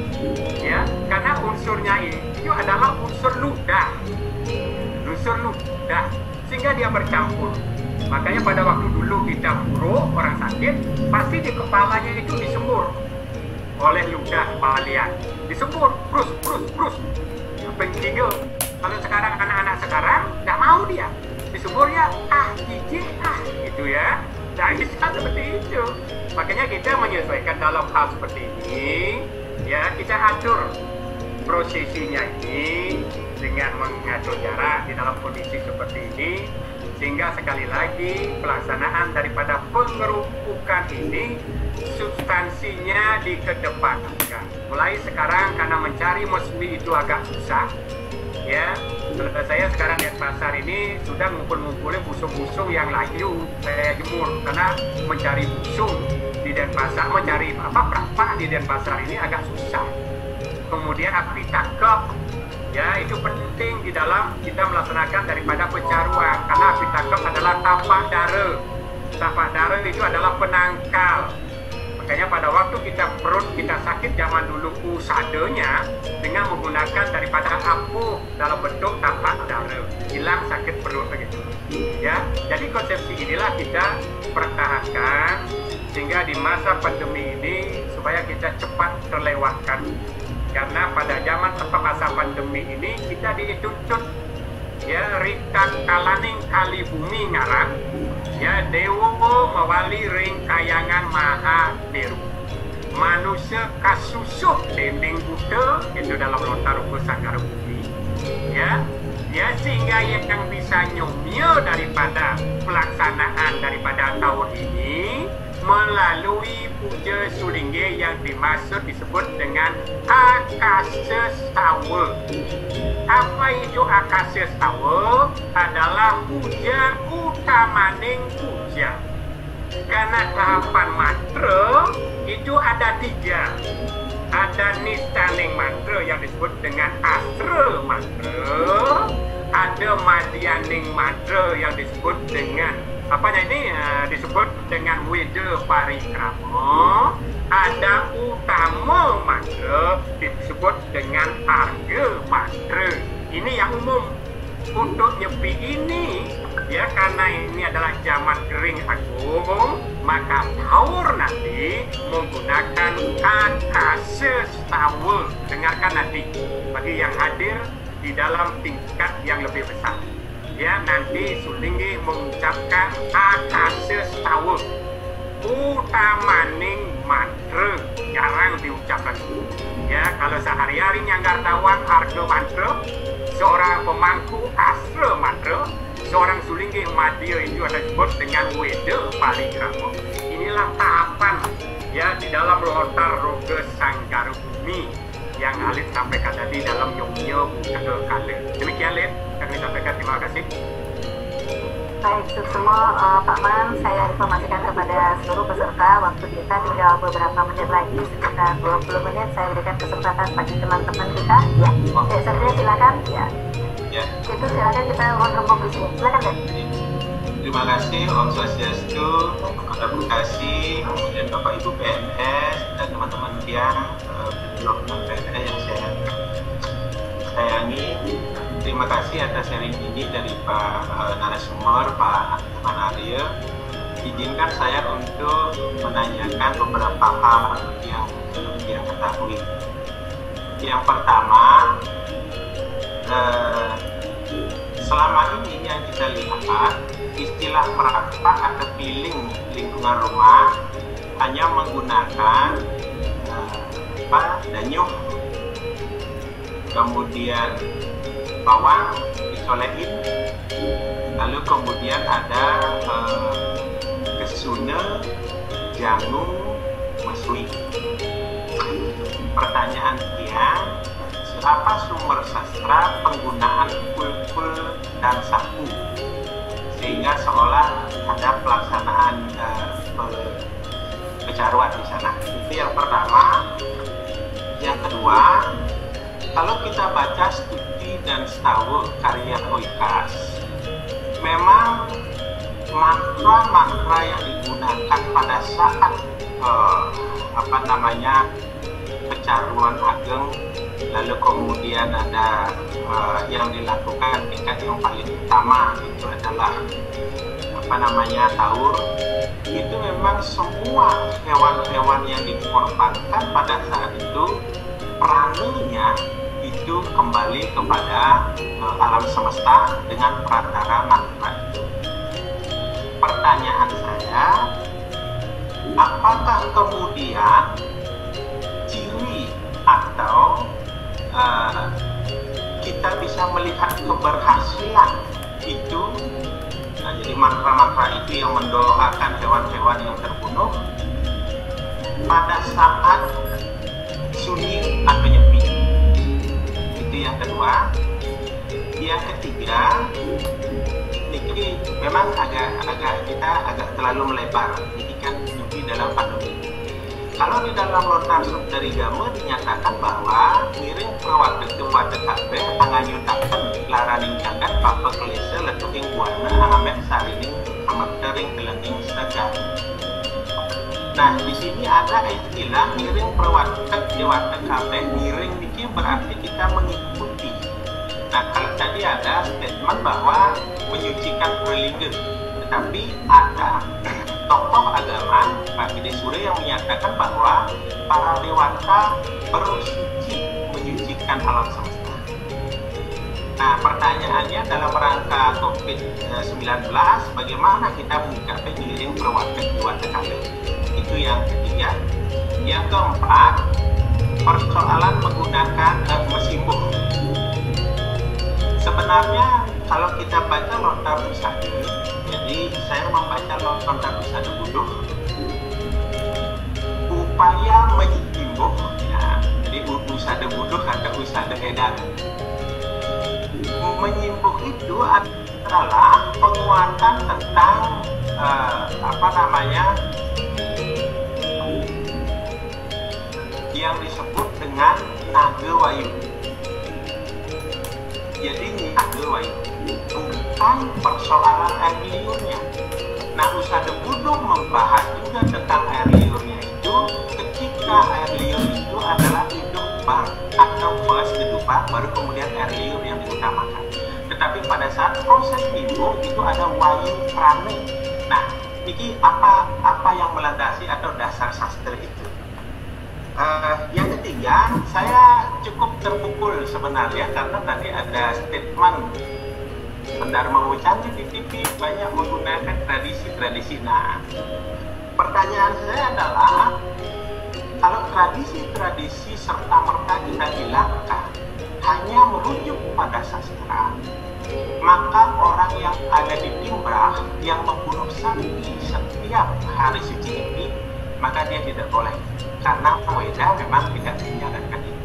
Ya, karena unsurnya itu adalah unsur ludah, sehingga dia bercampur. Makanya pada waktu dulu kita buruk orang sakit, pasti di kepalanya itu disembur oleh ludah kepalian, disembur, terus, penggigil. Kalau sekarang anak-anak sekarang nggak mau dia. Disebut ya, jijik, gitu ya. Nah, bisa seperti itu. Makanya kita menyesuaikan dalam hal seperti ini, ya kita atur prosesinya ini dengan mengatur jarak di dalam kondisi seperti ini, sehingga sekali lagi pelaksanaan daripada pengerupukan ini substansinya dikedepankan. Mulai sekarang karena mencari mesmi itu agak susah. Ya, saya sekarang di pasar ini sudah ngumpulin busung-busung yang layu saya jemur, karena mencari busung di Denpasar, mencari perah di Denpasar ini agak susah. Kemudian api tangkap, ya itu penting di dalam kita melaksanakan daripada pencaruan, karena api tangkap adalah tapak darah itu adalah penangkal. Makanya pada waktu perut kita sakit zaman dulu usadanya dengan menggunakan daripada ampuh dalam bentuk tapak darah, hilang sakit perut begitu. Ya, jadi konsepsi inilah kita pertahankan sehingga di masa pandemi ini supaya kita cepat terlewatkan. Karena pada zaman masa pandemi ini kita dituntut ya rikan kalaning kali bumi ngaran. Ya, Dewo mewali ring kayangan maha deru. Manusia kasusuh dinding Buddha itu dalam lontar ukur sanggar bumi. Ya, sehingga yang bisa nyomil daripada pelaksanaan daripada akase sawe. Apa itu akase sawe? Adalah puja utamaning puja. Karena tahapan mantra itu ada 3. Ada nistaning mantra yang disebut dengan asra mantra, ada madhyaning mantra yang disebut dengan disebut dengan weda parikrama, ada utama mantra disebut dengan arga mantra. Ini yang umum. Untuk nyepi ini, ya, karena ini adalah zaman kering agung, maka taur nanti menggunakan akase sawe. Dengarkan nanti bagi yang hadir di dalam tingkat yang lebih besar. Ya, nanti Sulinggi mengucapkan akase sawe. Utamaning mantra jarang diucapkan. Ya, kalau sehari-hari nyanggar tawan arga mantra, seorang pemangku asra mantra, seorang Sulinggi madya itu ada disebut dengan weda parikrama. Inilah tahapan, ya, di dalam lontar roga sanggar bumi yang Alit sampaikan tadi dalam Yogya Buddha Kala. Demikian Alit, kami sampaikan. Terima kasih. Baik, semua Pak Man, saya informasikan kepada seluruh peserta, waktu kita tinggal beberapa menit lagi, sekitar 20 menit. Saya berikan kesempatan bagi teman-teman kita. Ya, oke, Satria silakan. Ya. Ya. Itu silakan kita ngomong di sini. Silakan deh. Terima kasih Om Swastiastu, Kota Bekasi, kemudian Bapak Ibu PNS dan teman-teman yang PNS yang saya sayangi. Terima kasih atas sharing ini dari Pak narasumber, Pak Manarya. Izinkan saya untuk menanyakan beberapa hal yang belum dia ketahui. Yang pertama, selama ini yang kita lihat, istilah merapat atau keliling lingkungan rumah hanya menggunakan danyuh, kemudian bawang disolehin, lalu kemudian ada kesuna, jangu, mesui. Pertanyaan dia, siapa sumber sastra penggunaan pul dan sapu sehingga seolah ada pelaksanaan kecaruan di sana? Itu yang pertama. Yang kedua, kalau kita baca studi dan stawa karya Oikas, memang mantra-mantra yang digunakan pada saat kecaruan ageng, lalu kemudian ada yang dilakukan tingkat yang paling utama itu adalah taur. Itu memang semua hewan-hewan yang dikorbankan pada saat itu perannya itu kembali kepada alam semesta dengan perantara mantra itu. Pertanyaan saya, apakah kemudian ciri atau kita bisa melihat keberhasilan itu, jadi mantra-mantra itu yang mendoakan hewan-hewan yang terbunuh pada saat sunyi atau nyepi? Itu yang kedua. Yang ketiga, ini memang kita agak terlalu melebar. Ini kan nyepi dalam pandemi. Kalau di dalam lontar dari Gama dinyatakan bahwa miring perwata kewata kabeh anganyutaken laraning jagat papa kelese letuking buana amet sarining amat dering kelenging segar. Nah, di sini ada istilah miring perwata kewata kabeh. Miring ini berarti kita mengikuti. Nah, kalau tadi ada statement bahwa menyucikan perlingga, tetapi ada tokoh agama Pak Gede Sure yang menyatakan bahwa para dewata bersuci menyucikan alam semesta. Nah, pertanyaannya dalam rangka COVID-19, bagaimana kita menyikapi miring perwata dewata kali? Itu yang ketiga. Yang keempat, persoalan menggunakan mesimbuh. Sebenarnya kalau kita baca lontar pusaka, jadi saya membaca lontar pusaka buduh, upaya menyimbuk, ya, jadi usada buduh atau usada edan. Menyimbuh itu adalah penguatan tentang yang disebut dengan naga wayu. Jadi naga wayu bukan persoalan air liurnya. Nah, usada buduh membahas juga tentang air liurnya itu ketika air liur itu adalah hidup bang atau first gedubang, baru kemudian air liur yang diutamakan. Tetapi pada saat proses timbul itu ada wayu prane. Nah, ini apa yang melandasi atau dasar sastra itu? Yang ketiga, saya cukup terpukul sebenarnya karena tadi ada statement Dharma Wicana di TV banyak menggunakan tradisi-tradisi. Nah, pertanyaan saya adalah kalau tradisi-tradisi serta merta kita hilangkan hanya merujuk pada sastra, maka orang yang ada di Timbrah yang membunuh sapi setiap hari suci ini, maka dia tidak boleh, karena Weda memang tidak menjalankan itu.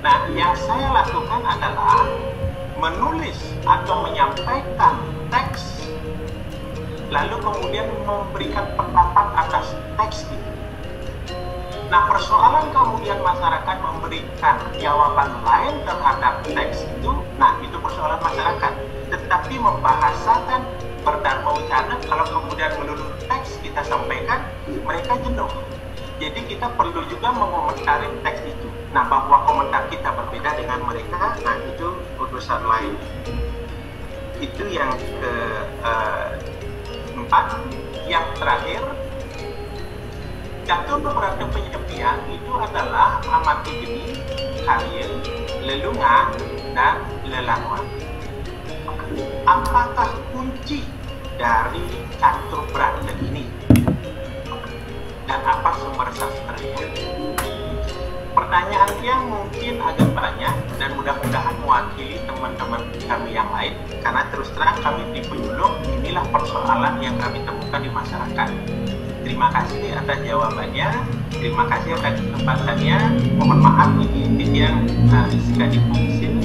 Nah, yang saya lakukan adalah menulis atau menyampaikan teks, lalu kemudian memberikan pendapat atas teks itu. Nah, persoalan kemudian masyarakat memberikan jawaban lain terhadap teks itu, nah itu persoalan masyarakat. Tetapi membahasakan berdharma wicana, kalau kemudian menurut teks kita sampaikan, mereka jenuh. Jadi kita perlu juga mengomentari teks itu. Nah, bahwa komentar kita berbeda dengan mereka, nah itu urusan lain. Itu yang keempat. Yang terakhir, catur berarti penyepian itu adalah amati geni, kalian, lelungan, dan lelanuan. Apakah kunci dari catur berarti ini? Dan apa sumber sastranya? Pertanyaan yang mungkin agak banyak dan mudah-mudahan mewakili teman-teman kami yang lain, karena terus terang kami di penyuluh, inilah persoalan yang kami temukan di masyarakat. Terima kasih atas jawabannya, terima kasih atas kesempatannya. Mohon maaf ini yang sudah difungsin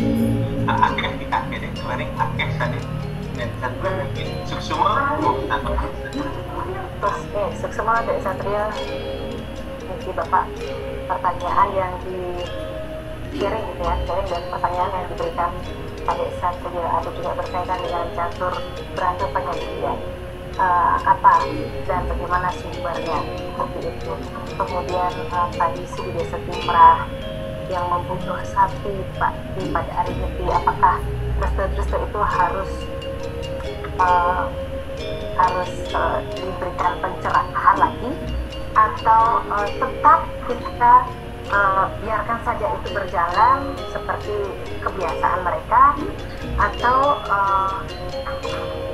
akhirnya kita akhirnya kemarin akhirnya sadar dan satu lagi suksuma suksuma dari Satria. Mungkin Bapak pertanyaan yang di sharing gitu ya, sharing dan pertanyaan yang diberikan pada Satria ada juga berkaitan dengan catur berarti penyajian. Apa dan bagaimana sumbernya seperti itu. Kemudian tradisi di desa Timbrah yang membunuh sapi pada hari Nyepi, apakah restu itu harus diberikan pencerahan lagi atau tetap kita biarkan saja itu berjalan seperti kebiasaan mereka, atau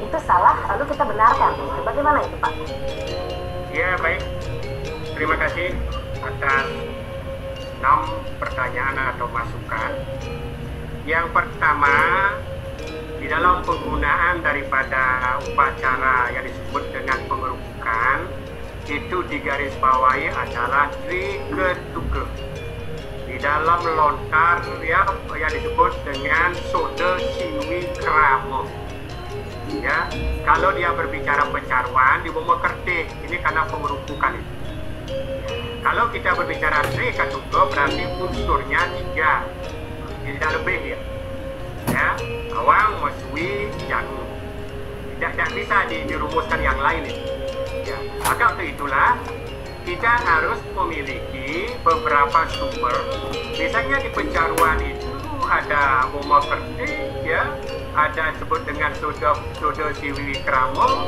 itu salah lalu kita benarkan? Bagaimana itu, Pak? Ya, baik, terima kasih atas 6 pertanyaan atau masukan. Yang pertama, di dalam penggunaan daripada upacara yang disebut dengan pengerubukan itu digarisbawahi adalah triketuke. Di dalam lontar yang disebut dengan soda siwi kramo. Ya, kalau dia berbicara pencaruan di bawah kertik, ini karena pengerubukan itu. Kalau kita berbicara triketuke berarti unsurnya 3, tidak lebih ya. Ya, awang, mesui, jagung. Tidak bisa dirumuskan yang lain itu. Ya, maka untuk itulah kita harus memiliki beberapa sumber. Misalnya di pencaruan itu ada boma kertik, ya, ada sebut dengan soda siwi kramo,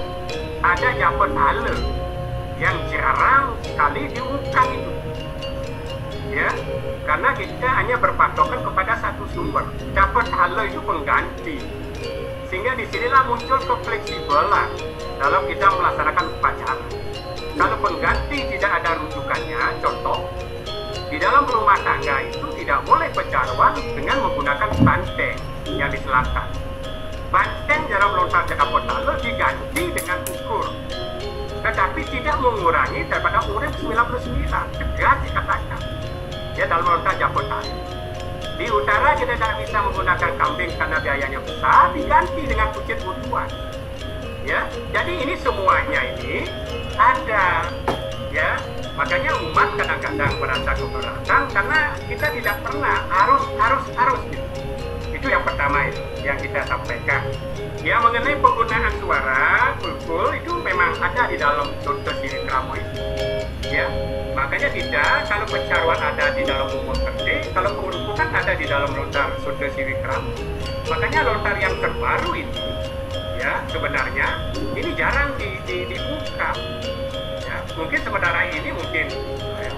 ada japet hala yang jarang sekali diungkap itu. Ya, karena kita hanya berpatokan kepada satu sumber. Japet hala itu pengganti. Sehingga disinilah muncul kefleksibelan dalam kita melaksanakan upacara. Kalau pengganti tidak ada rujukannya, contoh, di dalam rumah tangga itu tidak boleh pencaruan dengan menggunakan banteng yang diselatan. Banteng dalam lontar japet hala diganti dengan ukur, tetapi tidak mengurangi daripada urip 99, tegas dikatakan. Ya, dalam lontar Japotari. Di utara kita tidak bisa menggunakan kambing karena biayanya besar, diganti dengan kucing butuan. Ya, jadi ini semuanya ini ada, ya. Makanya umat kadang-kadang merasa keberatan karena kita tidak pernah harus gitu. Itu yang pertama itu yang kita sampaikan. Ya, mengenai penggunaan suara kulkul itu memang ada di dalam Sutta Sirikrama itu. Ya, makanya tidak, kalau pencaruan ada di dalam umur gede, kalau pengurukan ada di dalam lontar Sutta Sirikrama. Makanya lontar yang terbaru ini, ya sebenarnya ini jarang dibuka. Ya, mungkin sementara ini mungkin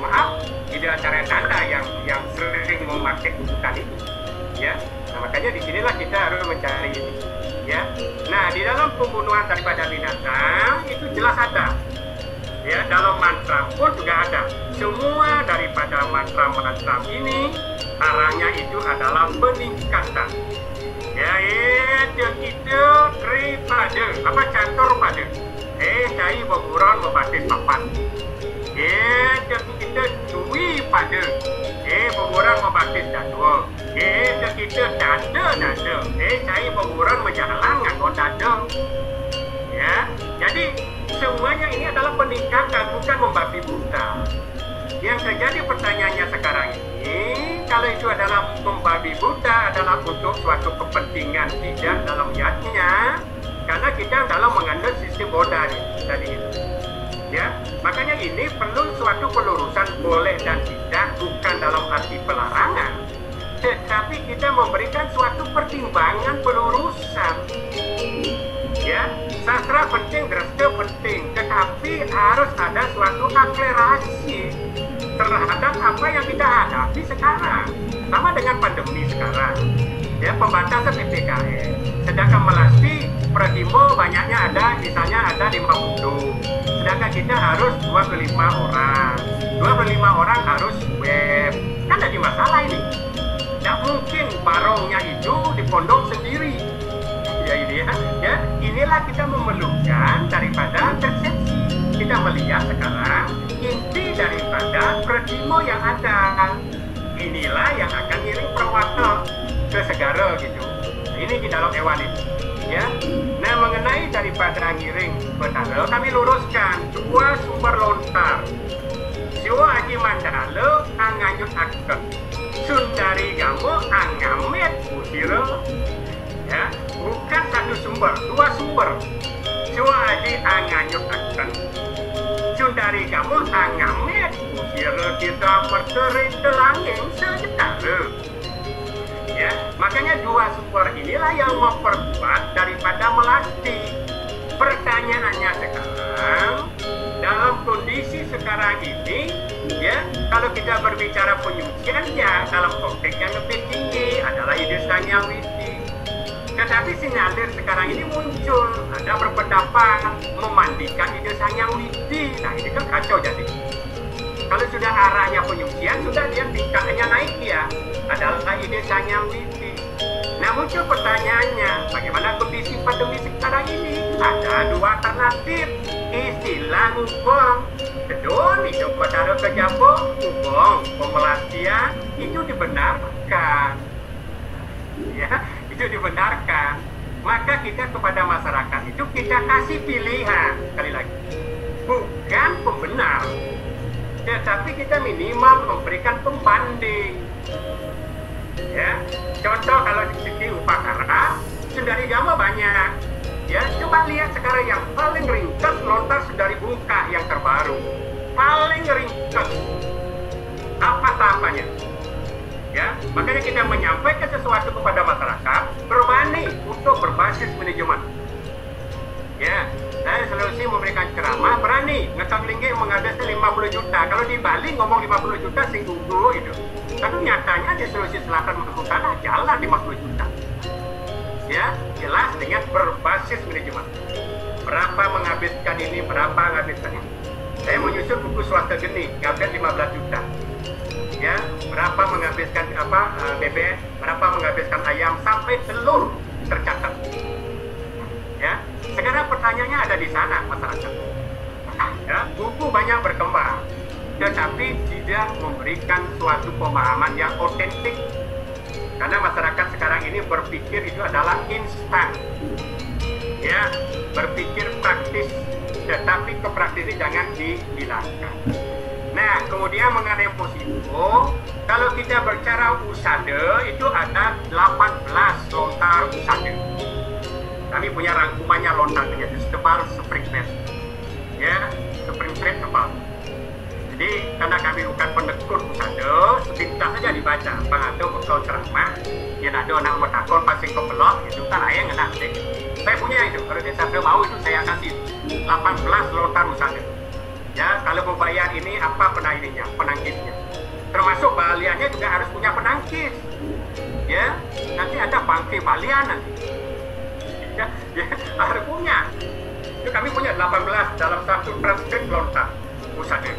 maaf di acara tanda yang sering memakai bukan itu. Ya, nah, makanya disinilah kita harus mencari ini. Ya, nah di dalam pembunuhan daripada binatang itu jelas ada. Ya, dalam mantra pun juga ada. Semua daripada mantra-mantra ini arahnya itu adalah peningkatan. Ya, kita daripada apa catur pada. Cai berburon membatis papan. Kita duwi pada. Berburon membatis dada. Kita dada. Cai berburon menjalang nganggo dada. Ya, jadi semuanya ini adalah peningkatan, bukan membabi buta. Yang terjadi pertanyaannya sekarang ini, kalau itu adalah membabi buta adalah untuk suatu kepentingan tidak dalam niatnya, karena kita dalam mengandung sistem Buddha tadi. Ya, makanya ini perlu suatu pelurusan boleh dan tidak, bukan dalam arti pelarangan, tetapi kita memberikan suatu pertimbangan pelurusan. Ya, sastra penting, drasta penting, tetapi harus ada suatu akselerasi terhadap apa yang kita hadapi sekarang. Sama dengan pandemi sekarang, ya pembatasan PPKM. Sedangkan Melasti Pradimo banyaknya ada, misalnya ada 50. Sedangkan kita harus 25 orang. 25 orang harus web. Kan jadi masalah ini. Tidak mungkin barongnya itu di pondok sendiri. Ya, inilah kita memerlukan daripada persepsi. Kita melihat sekarang inti daripada Pradimo yang ada. Inilah yang akan ngiring perwata ke segara gitu. Ini di dalam hewan itu. Ya. Nah, mengenai daripada ngiring betara, kami luruskan dua sumber lontar. Siwa Haji Mandala anganyut akan. Sundari Gamo angamet usira. Ya, bukan satu sumber, dua sumber. Siwa Haji anganyut akan. Sundari Gamo angamet usira kita bertering telanging sejetara. Ya, makanya dua sumber inilah yang memperkuat daripada Melasti. Pertanyaannya sekarang, dalam kondisi sekarang ini, ya, kalau kita berbicara penyucian, ya dalam konteks yang lebih tinggi adalah ide Sang Hyang Widi. Tetapi sinyalir sekarang ini muncul, ada berpendapat memandikan ide Sang Hyang Widi. Nah, ini kan kacau jadi. Kalau sudah arahnya penyucian, sudah dia tingkatnya naik ya, adalah ide Sang Hyang Widi. Nah, muncul pertanyaannya, bagaimana kondisi pandemi sekarang ini? Ada dua alternatif, istilah ngubong. Kedua, itu pada kejabo, ngubong, pemelatihan, itu dibenarkan. Ya, itu dibenarkan. Maka kita kepada masyarakat itu kita kasih pilihan, sekali lagi. Bukan pembenar, tetapi kita minimal memberikan pembanding. Ya, contoh kalau di segi upakara, Sundari Gama banyak. Ya, coba lihat sekarang yang paling ringkas lontar Sundari Bungka yang terbaru. Paling ringkas. Apa tahapannya? Ya, makanya kita menyampaikan sesuatu kepada masyarakat, berani untuk berbasis manajemen. Ya, saya solusi memberikan ceramah, berani ngetok linggih menghabiskan 50 juta. Kalau di Bali ngomong 50 juta singgung dulu itu. Tapi nyatanya di Sulawesi Selatan Maluku Utara jalan 50 juta. Ya, jelas dengan berbasis manajemen. Berapa menghabiskan ini, berapa menghabiskan ini. Saya menyusun buku swasta geni, ngabis 15 juta. Ya, berapa menghabiskan bebek, berapa menghabiskan ayam, sampai telur tercatat. Ya, sekarang pertanyaannya ada di sana masyarakat. Ya, buku banyak berkembang. tetapi tidak memberikan suatu pemahaman yang otentik. Karena masyarakat sekarang ini berpikir itu adalah instan, ya, berpikir praktis, tetapi kepraktisan jangan dihilangkan. Nah, kemudian mengenai posito, kalau kita berbicara usade, itu ada 18 lontar usade. Kami punya rangkumannya lontarnya, itu tebal spring bed, ya, spring bed tebal. Jadi karena kami bukan pendekun usade, sepintas saja dibaca. Bang ada bekal ceramah, dia ada anak metakon pasing ke belok, itu kan ayah ngenak deh. Saya punya itu, kalau dia sampai mau itu saya kasih 18 lontar usade. Ya, kalau mau bayar ini apa penangkisnya. Termasuk baliannya juga harus punya penangkis. Ya, nanti ada bangkai balian nanti. Ya, harus punya. Itu kami punya 18 dalam satu transkrip lontar usade.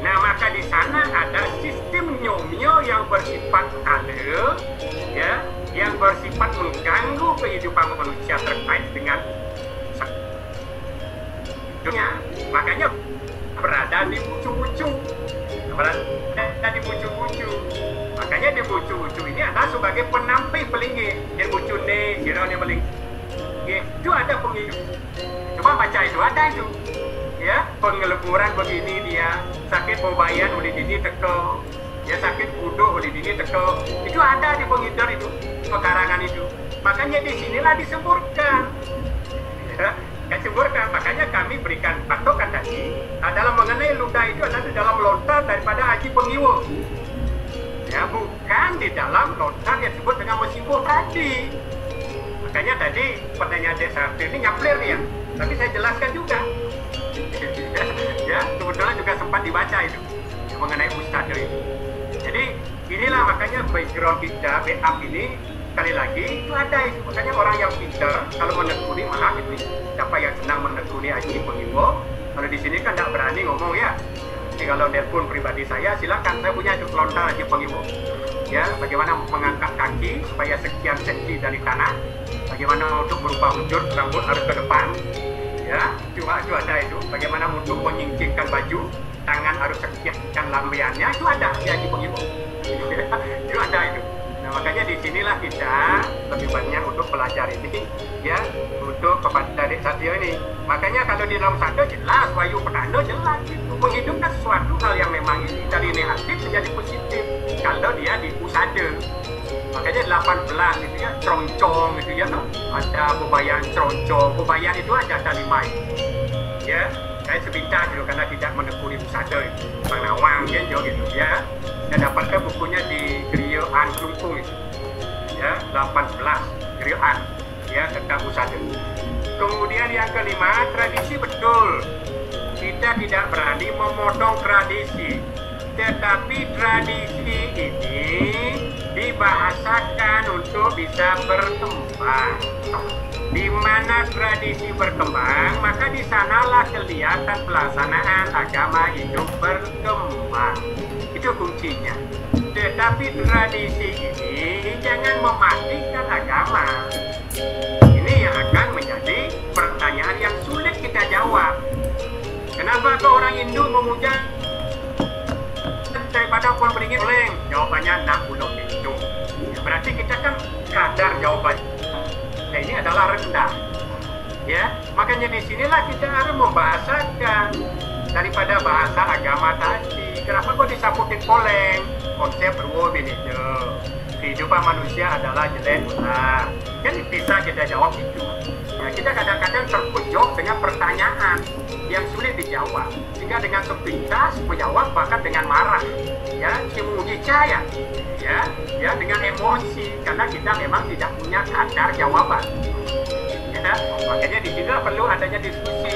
Nah, maka di sana ada sistem nyomyo yang bersifat adil, ya, yang bersifat mengganggu kehidupan manusia terkait dengan dunia. Makanya berada di bucu-bucu, makanya di bucu-bucu ini adalah sebagai penampil pelinggi. Dia bucu nih, kira dia pelinggi. Itu ada penghidup. Coba baca itu, ada itu. Ya, pengeleburan begini dia sakit pembayan oleh dini teko, ya sakit kudo oleh dini teko, itu ada di penghidur itu pekarangan itu. Makanya di sinilah disemburkan, ya, disemburkan. Makanya kami berikan patokan tadi dalam mengenai ludah itu adalah di dalam lontar daripada Haji Pengiwo, ya, bukan di dalam lontar yang disebut dengan mesibuh tadi. Makanya tadi pertanyaan desa ini nyaplir ya, tapi saya jelaskan juga. Ya, kebetulan juga sempat dibaca itu mengenai ustadzah itu. Jadi inilah makanya background kita backup ini sekali lagi itu ada itu. Makanya orang yang pintar kalau menekuni, maaf itu siapa yang senang menekuni Haji Pengiwo, kalau di sini kan tidak berani ngomong ya. Jadi kalau telepon pribadi saya silakan, saya punya itu lontar Haji Pengiwo. Ya, bagaimana mengangkat kaki supaya sekian senti dari tanah, bagaimana untuk berubah wujud rambut harus ke depan. Ya, cuma itu ada itu. Bagaimana untuk menyingkirkan baju, tangan harus sekian lambiannya, itu ada di Haji Pengiwo. Itu ada itu. Nah, makanya di sinilah kita lebih banyak untuk belajar ini, ya, untuk kepada adik Satyo ini. Makanya kalau di dalam Satyo jelas, Wahyu Petanda jelas itu menghidupkan sesuatu hal yang memang ini dari negatif menjadi positif. Kalau dia di usade. Makanya 18 itu ya, ceroncong itu ya, ada bebayan ceroncong, bebayan itu ada tali mai. Ya, saya sepintas dulu karena tidak menekuni usade itu. Bang Nawang ya, gitu ya. Saya dapatkan bukunya di Griyoan Kelungkung itu. Ya, 18 Griyoan ya tentang usade. Kemudian yang kelima, tradisi betul. Kita tidak berani memotong tradisi. Tetapi tradisi ini dibahasakan untuk bisa berkembang. Di mana tradisi berkembang, maka di sanalah kelihatan pelaksanaan agama itu berkembang. Itu kuncinya. Tetapi tradisi ini jangan mematikan agama. Ini yang akan menjadi pertanyaan yang sulit kita jawab. Kenapa kok orang Hindu memuja daripada pohon beringin oleng? Jawabannya nak ulung itu. Ya, berarti kita kan kadar jawabannya. Nah, ini adalah rendah. Ya, makanya di sinilah kita harus membahasakan daripada bahasa agama tadi. Kenapa kok disaputin poleng? Konsep ruwo begitu. Kehidupan manusia adalah jelek ulah. Jadi bisa kita jawab itu. Ya, kita kadang-kadang terpojok dengan pertanyaan yang sulit dijawab, sehingga dengan sepintas menjawab bahkan dengan marah, ya, ya, dengan emosi, karena kita memang tidak punya kadar jawaban. Ya, makanya di situ perlu adanya diskusi.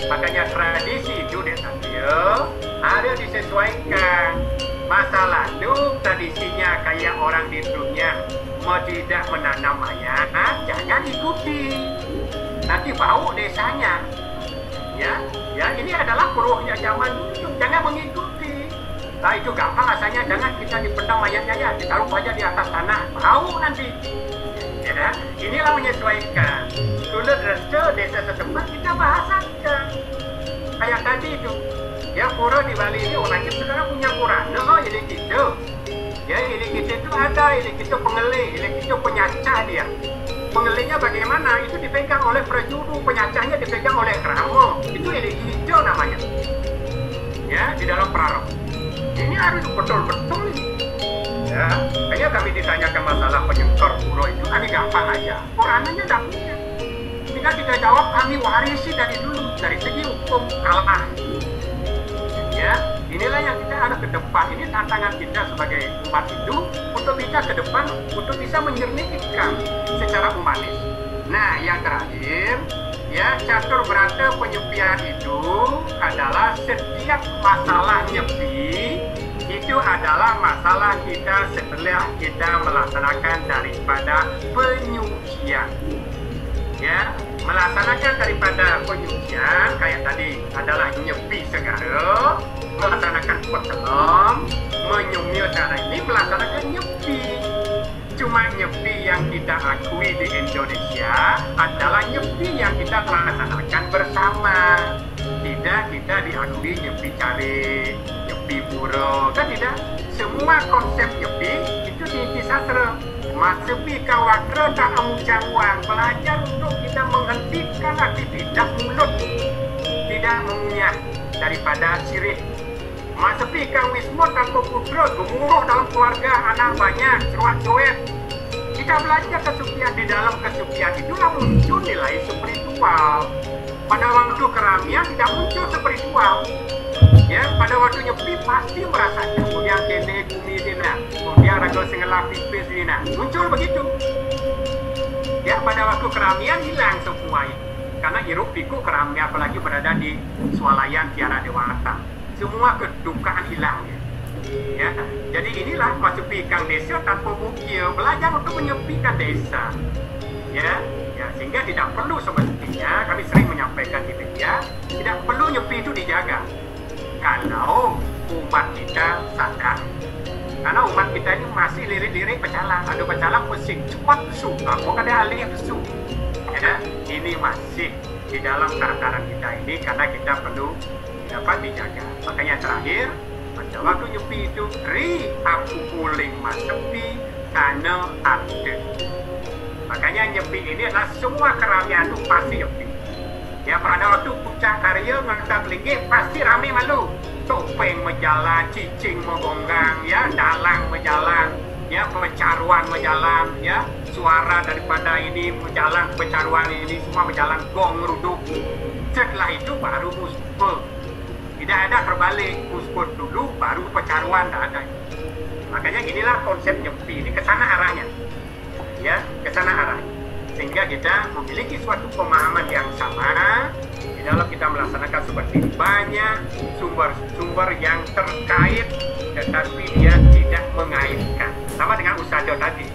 Makanya tradisi itu harus disesuaikan. Masa lalu tradisinya kayak orang di dunia mau tidak menanam mayat, jangan ikuti. Nanti bau desanya. Ya, ini adalah peruhnya zaman dulu. Jangan mengikuti. Nah, itu gampang rasanya. Jangan kita dipendam mayatnya ya, ditaruh saja di atas tanah. Bau nanti. Ya, inilah menyesuaikan. Dulu desa setempat kita bahasakan. Kayak tadi itu. Ya, pura di Bali ini orang kita sekarang punya purana, jadi kita. Ya, ini kita itu ada, ini kita pengelih, ini kita penyacah dia. Pengelihnya bagaimana? Itu dipegang oleh prajuru, penyacahnya dipegang oleh keramo. Itu ini hijau namanya. Ya, di dalam prarok. Ini harus betul-betul nih. Ya, kayaknya kami ditanyakan masalah penyengkar pura itu kami gampang aja. Purananya tak punya. Tinggal kita jawab kami warisi dari dulu, dari segi hukum kalah. Ya, inilah yang kita ada ke depan. Ini tantangan kita sebagai umat Hindu untuk bisa ke depan, untuk bisa menyernihkan secara humanis. Nah, yang terakhir, ya, catur berata penyepian itu adalah setiap masalah nyepi itu adalah masalah kita setelah kita melaksanakan daripada penyucian. Ya, melaksanakan daripada penyucian kayak tadi adalah nyepi segala, melaksanakan petelom, menyumil cara ini melaksanakan nyepi. Cuma nyepi yang kita akui di Indonesia adalah nyepi yang kita laksanakan bersama. Tidak kita diakui nyepi cari, nyepi pura, kan tidak. Semua konsep nyepi itu di sastra. Masepi kawakra tak amucawang, belajar untuk kita menghentikan aktivitas mulut, tidak mengunyah daripada sirih. Masepi kawismo tanpa putra, gemuruh dalam keluarga, anak banyak, seruat-seruat. Kita belajar kesucian, di dalam kesucian itulah muncul nilai spiritual. Pada waktu keramian tidak muncul spiritual. Ya, pada waktu nyepi pasti merasakan kemudian kene bumi dina, kemudian raga sengelap pipis dina, muncul begitu. Ya, pada waktu keramian hilang semua itu, karena hiruk pikuk keramian apalagi berada di swalayan tiara dewata, semua kedukaan hilang. Ya, jadi inilah menyepikan desa tanpa bukil, belajar untuk menyepikan desa. Ya, sehingga tidak perlu semestinya kami sering menyampaikan di media, tidak perlu nyepi itu dijaga. Kalau umat kita sadar, karena umat kita ini masih lirik-lirik pecalang, ada pecalang pesing cepat pesu, aku ada alih pesu. Ya, ini masih di dalam tataran kita ini karena kita perlu dapat dijaga. Makanya terakhir, pada waktu nyepi itu ri aku puling masepi karena ada. Makanya nyepi ini adalah semua keramian itu pasti nyepi. Ya, pada waktu puncak karya mengangkat linggih pasti ramai malu. Topeng menjalan, cicing menggonggang, ya, dalang menjalan, ya, pecaruan menjalan, ya, suara daripada ini menjalan, pecaruan ini semua menjalan, gong meruduk. Setelah itu baru muspe. Tidak ada terbalik, muspe dulu baru pecaruan, tak ada. Makanya inilah konsep nyepi ini, ke sana arahnya. Ya, ke sana arahnya. Sehingga kita memiliki suatu pemahaman yang sama di dalam kita melaksanakan seperti ini. Banyak sumber-sumber yang terkait tetapi dia tidak mengaitkan. Sama dengan usada tadi.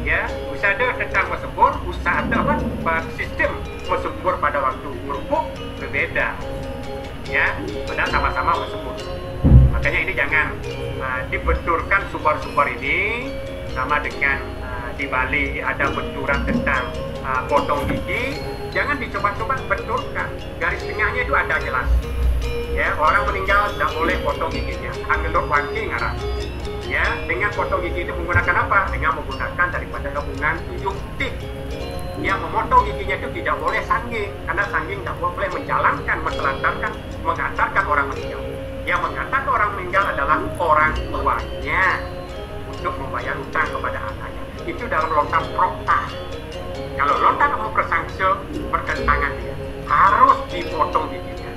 Ya, usada tentang mesebur, usada sistem mesebur pada waktu merupuk berbeda. Ya, padahal sama-sama mesebur. Makanya ini jangan dibenturkan sumber-sumber ini sama dengan di Bali ada benturan tentang potong gigi, jangan dicoba-coba benturkan. Garis tengahnya itu ada jelas. Ya, orang meninggal tidak boleh potong giginya. Angelok wangi ngarang. Ya, dengan potong gigi itu menggunakan apa? Dengan menggunakan daripada gabungan 7 titik. Yang memotong giginya itu tidak boleh sangging, karena sangging tidak boleh menjalankan, mengantarkan orang meninggal. Yang mengantarkan orang meninggal adalah orang tuanya untuk membayar hutang kepada anaknya. Itu dalam lontar prokta. Kalau lontar mau persangse bertentangan dia, harus dipotong giginya.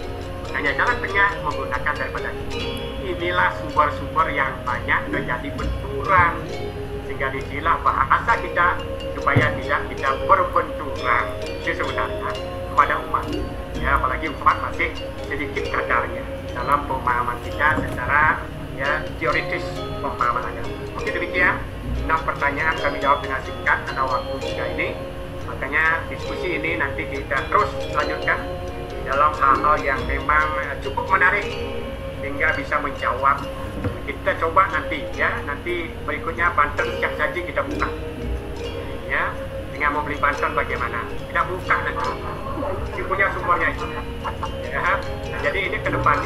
Hanya jalan tengah menggunakan daripada gigi. Inilah sumber-sumber yang banyak terjadi benturan. Sehingga disilah bahasa kita supaya tidak kita berbenturan sebenarnya kepada umat. Ya, apalagi umat masih sedikit kadarnya dalam pemahaman kita secara teoritis pemahaman agama. Mungkin demikian. 6 pertanyaan kami jawab dengan singkat karena waktu juga ini. Makanya diskusi ini nanti kita terus lanjutkan dalam hal-hal yang memang cukup menarik sehingga bisa menjawab. Kita coba nanti berikutnya Banten siap saji kita buka. Ya, dengan membeli Banten bagaimana? Kita buka nanti. Kita punya sumbernya itu. Ya, jadi ini ke depan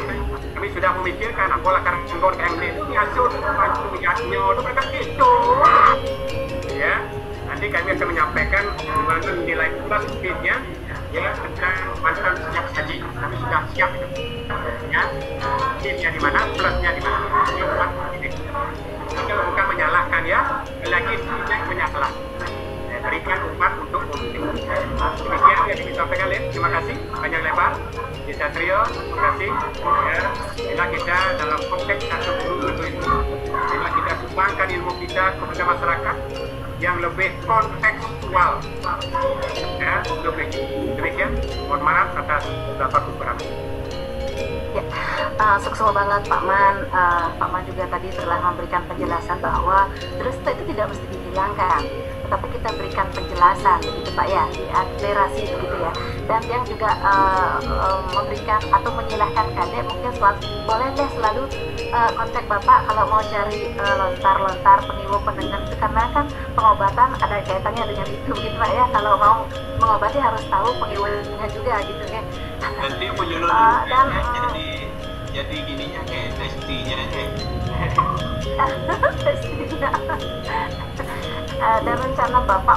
kami sudah memikirkan apalah karanggon KMD itu ngasut bantu minatnya itu mereka gitu ya. Nanti kami akan menyampaikan bagaimana nilai plus speednya ya tentang mantan siap saji. Kami sudah siap itu ya, speednya di mana, plusnya di mana. Kalau bukan menyalahkan ya, lagi tidak menyalahkan. Berikan umat untuk positif. Demikian yang disampaikan. Terima kasih banyak lebar. Kita trio, terima kasih. Ya, bila kita dalam konteks satu guru itu, bila kita sumbangkan ilmu kita kepada masyarakat yang lebih kontekstual, ya, lebih. Demikian. Mohon maaf atas beberapa kekurangan. Ya, sukses banget Pak Man. Pak Man juga tadi telah memberikan penjelasan bahwa dresta itu tidak mesti dihilangkan, tetapi kita berikan penjelasan, begitu Pak ya, akselerasi begitu ya. Dan yang juga memberikan atau menyilahkan kadek mungkin boleh deh selalu kontak Bapak kalau mau cari lontar-lontar peniwu pendengar itu, karena kan pengobatan ada kaitannya dengan itu, begitu Pak ya. Kalau mau mengobati harus tahu peniwunya juga gitu kan. Nanti penyuluh dan jadi gininya kayak testinya dan rencana Bapak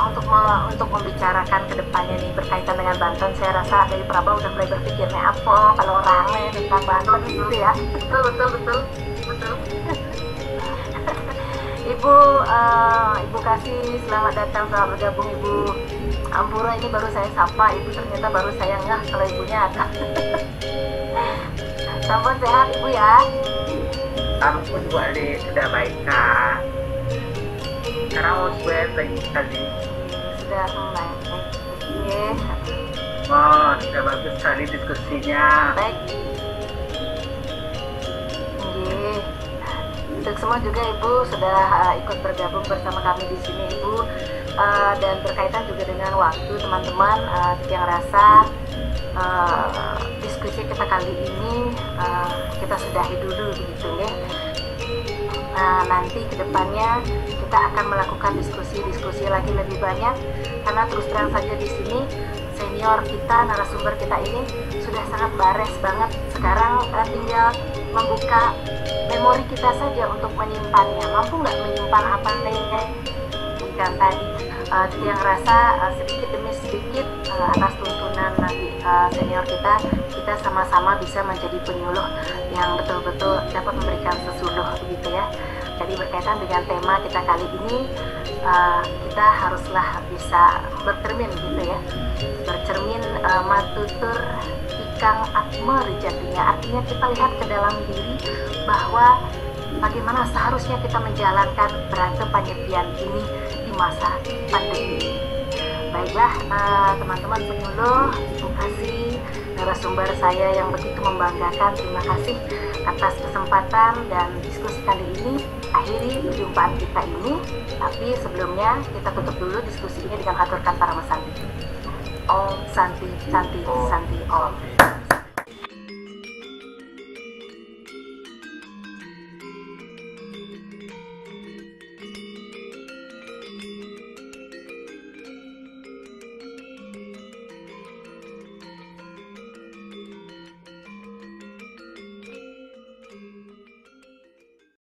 untuk membicarakan kedepannya nih berkaitan dengan Banten. Saya rasa dari Praba udah mulai berpikir nih apa kalau orangnya tentang Banten gitu ya. Betul. Ibu Kasih, selamat datang, selamat bergabung Ibu Ampura. Ini baru saya sapa Ibu, ternyata baru saya ngeh kalau ibunya ada. Sampun sehat Ibu ya. Ampun Bu Ali, sudah baik Kak. Sekarang mau swab lagi tadi. Sudah baik. Oke. Oh, sudah bagus sekali diskusinya. Baik. Oke. Untuk semua juga Ibu sudah ikut bergabung bersama kami di sini Ibu, dan berkaitan juga dengan waktu teman-teman yang rasa diskusi kita kali ini kita sudahi dulu begitu ya. Nanti kedepannya kita akan melakukan diskusi lagi lebih banyak, karena terus terang saja di sini senior kita, narasumber kita ini sudah sangat bares banget. Sekarang tinggal membuka memori kita saja untuk menyimpannya. Mampu nggak menyimpan apa yang tadi yang rasa sedikit demi sedikit atas tuntunan nanti senior kita sama-sama bisa menjadi penyuluh yang betul-betul dapat memberikan sesuluh begitu ya. Jadi berkaitan dengan tema kita kali ini, kita haruslah bisa bercermin gitu ya, bercermin matutur ikang atmer jadinya, artinya kita lihat ke dalam diri bahwa bagaimana seharusnya kita menjalankan beragam penyepian ini di masa pandemi. Baiklah teman-teman penyuluh, Ibu Kasih, narasumber saya yang begitu membanggakan, terima kasih atas kesempatan dan diskusi kali ini. Akhiri perjumpaan kita ini, tapi sebelumnya kita tutup dulu diskusi ini dengan aturkan para mesanti. Om Santi Santi Santi Om.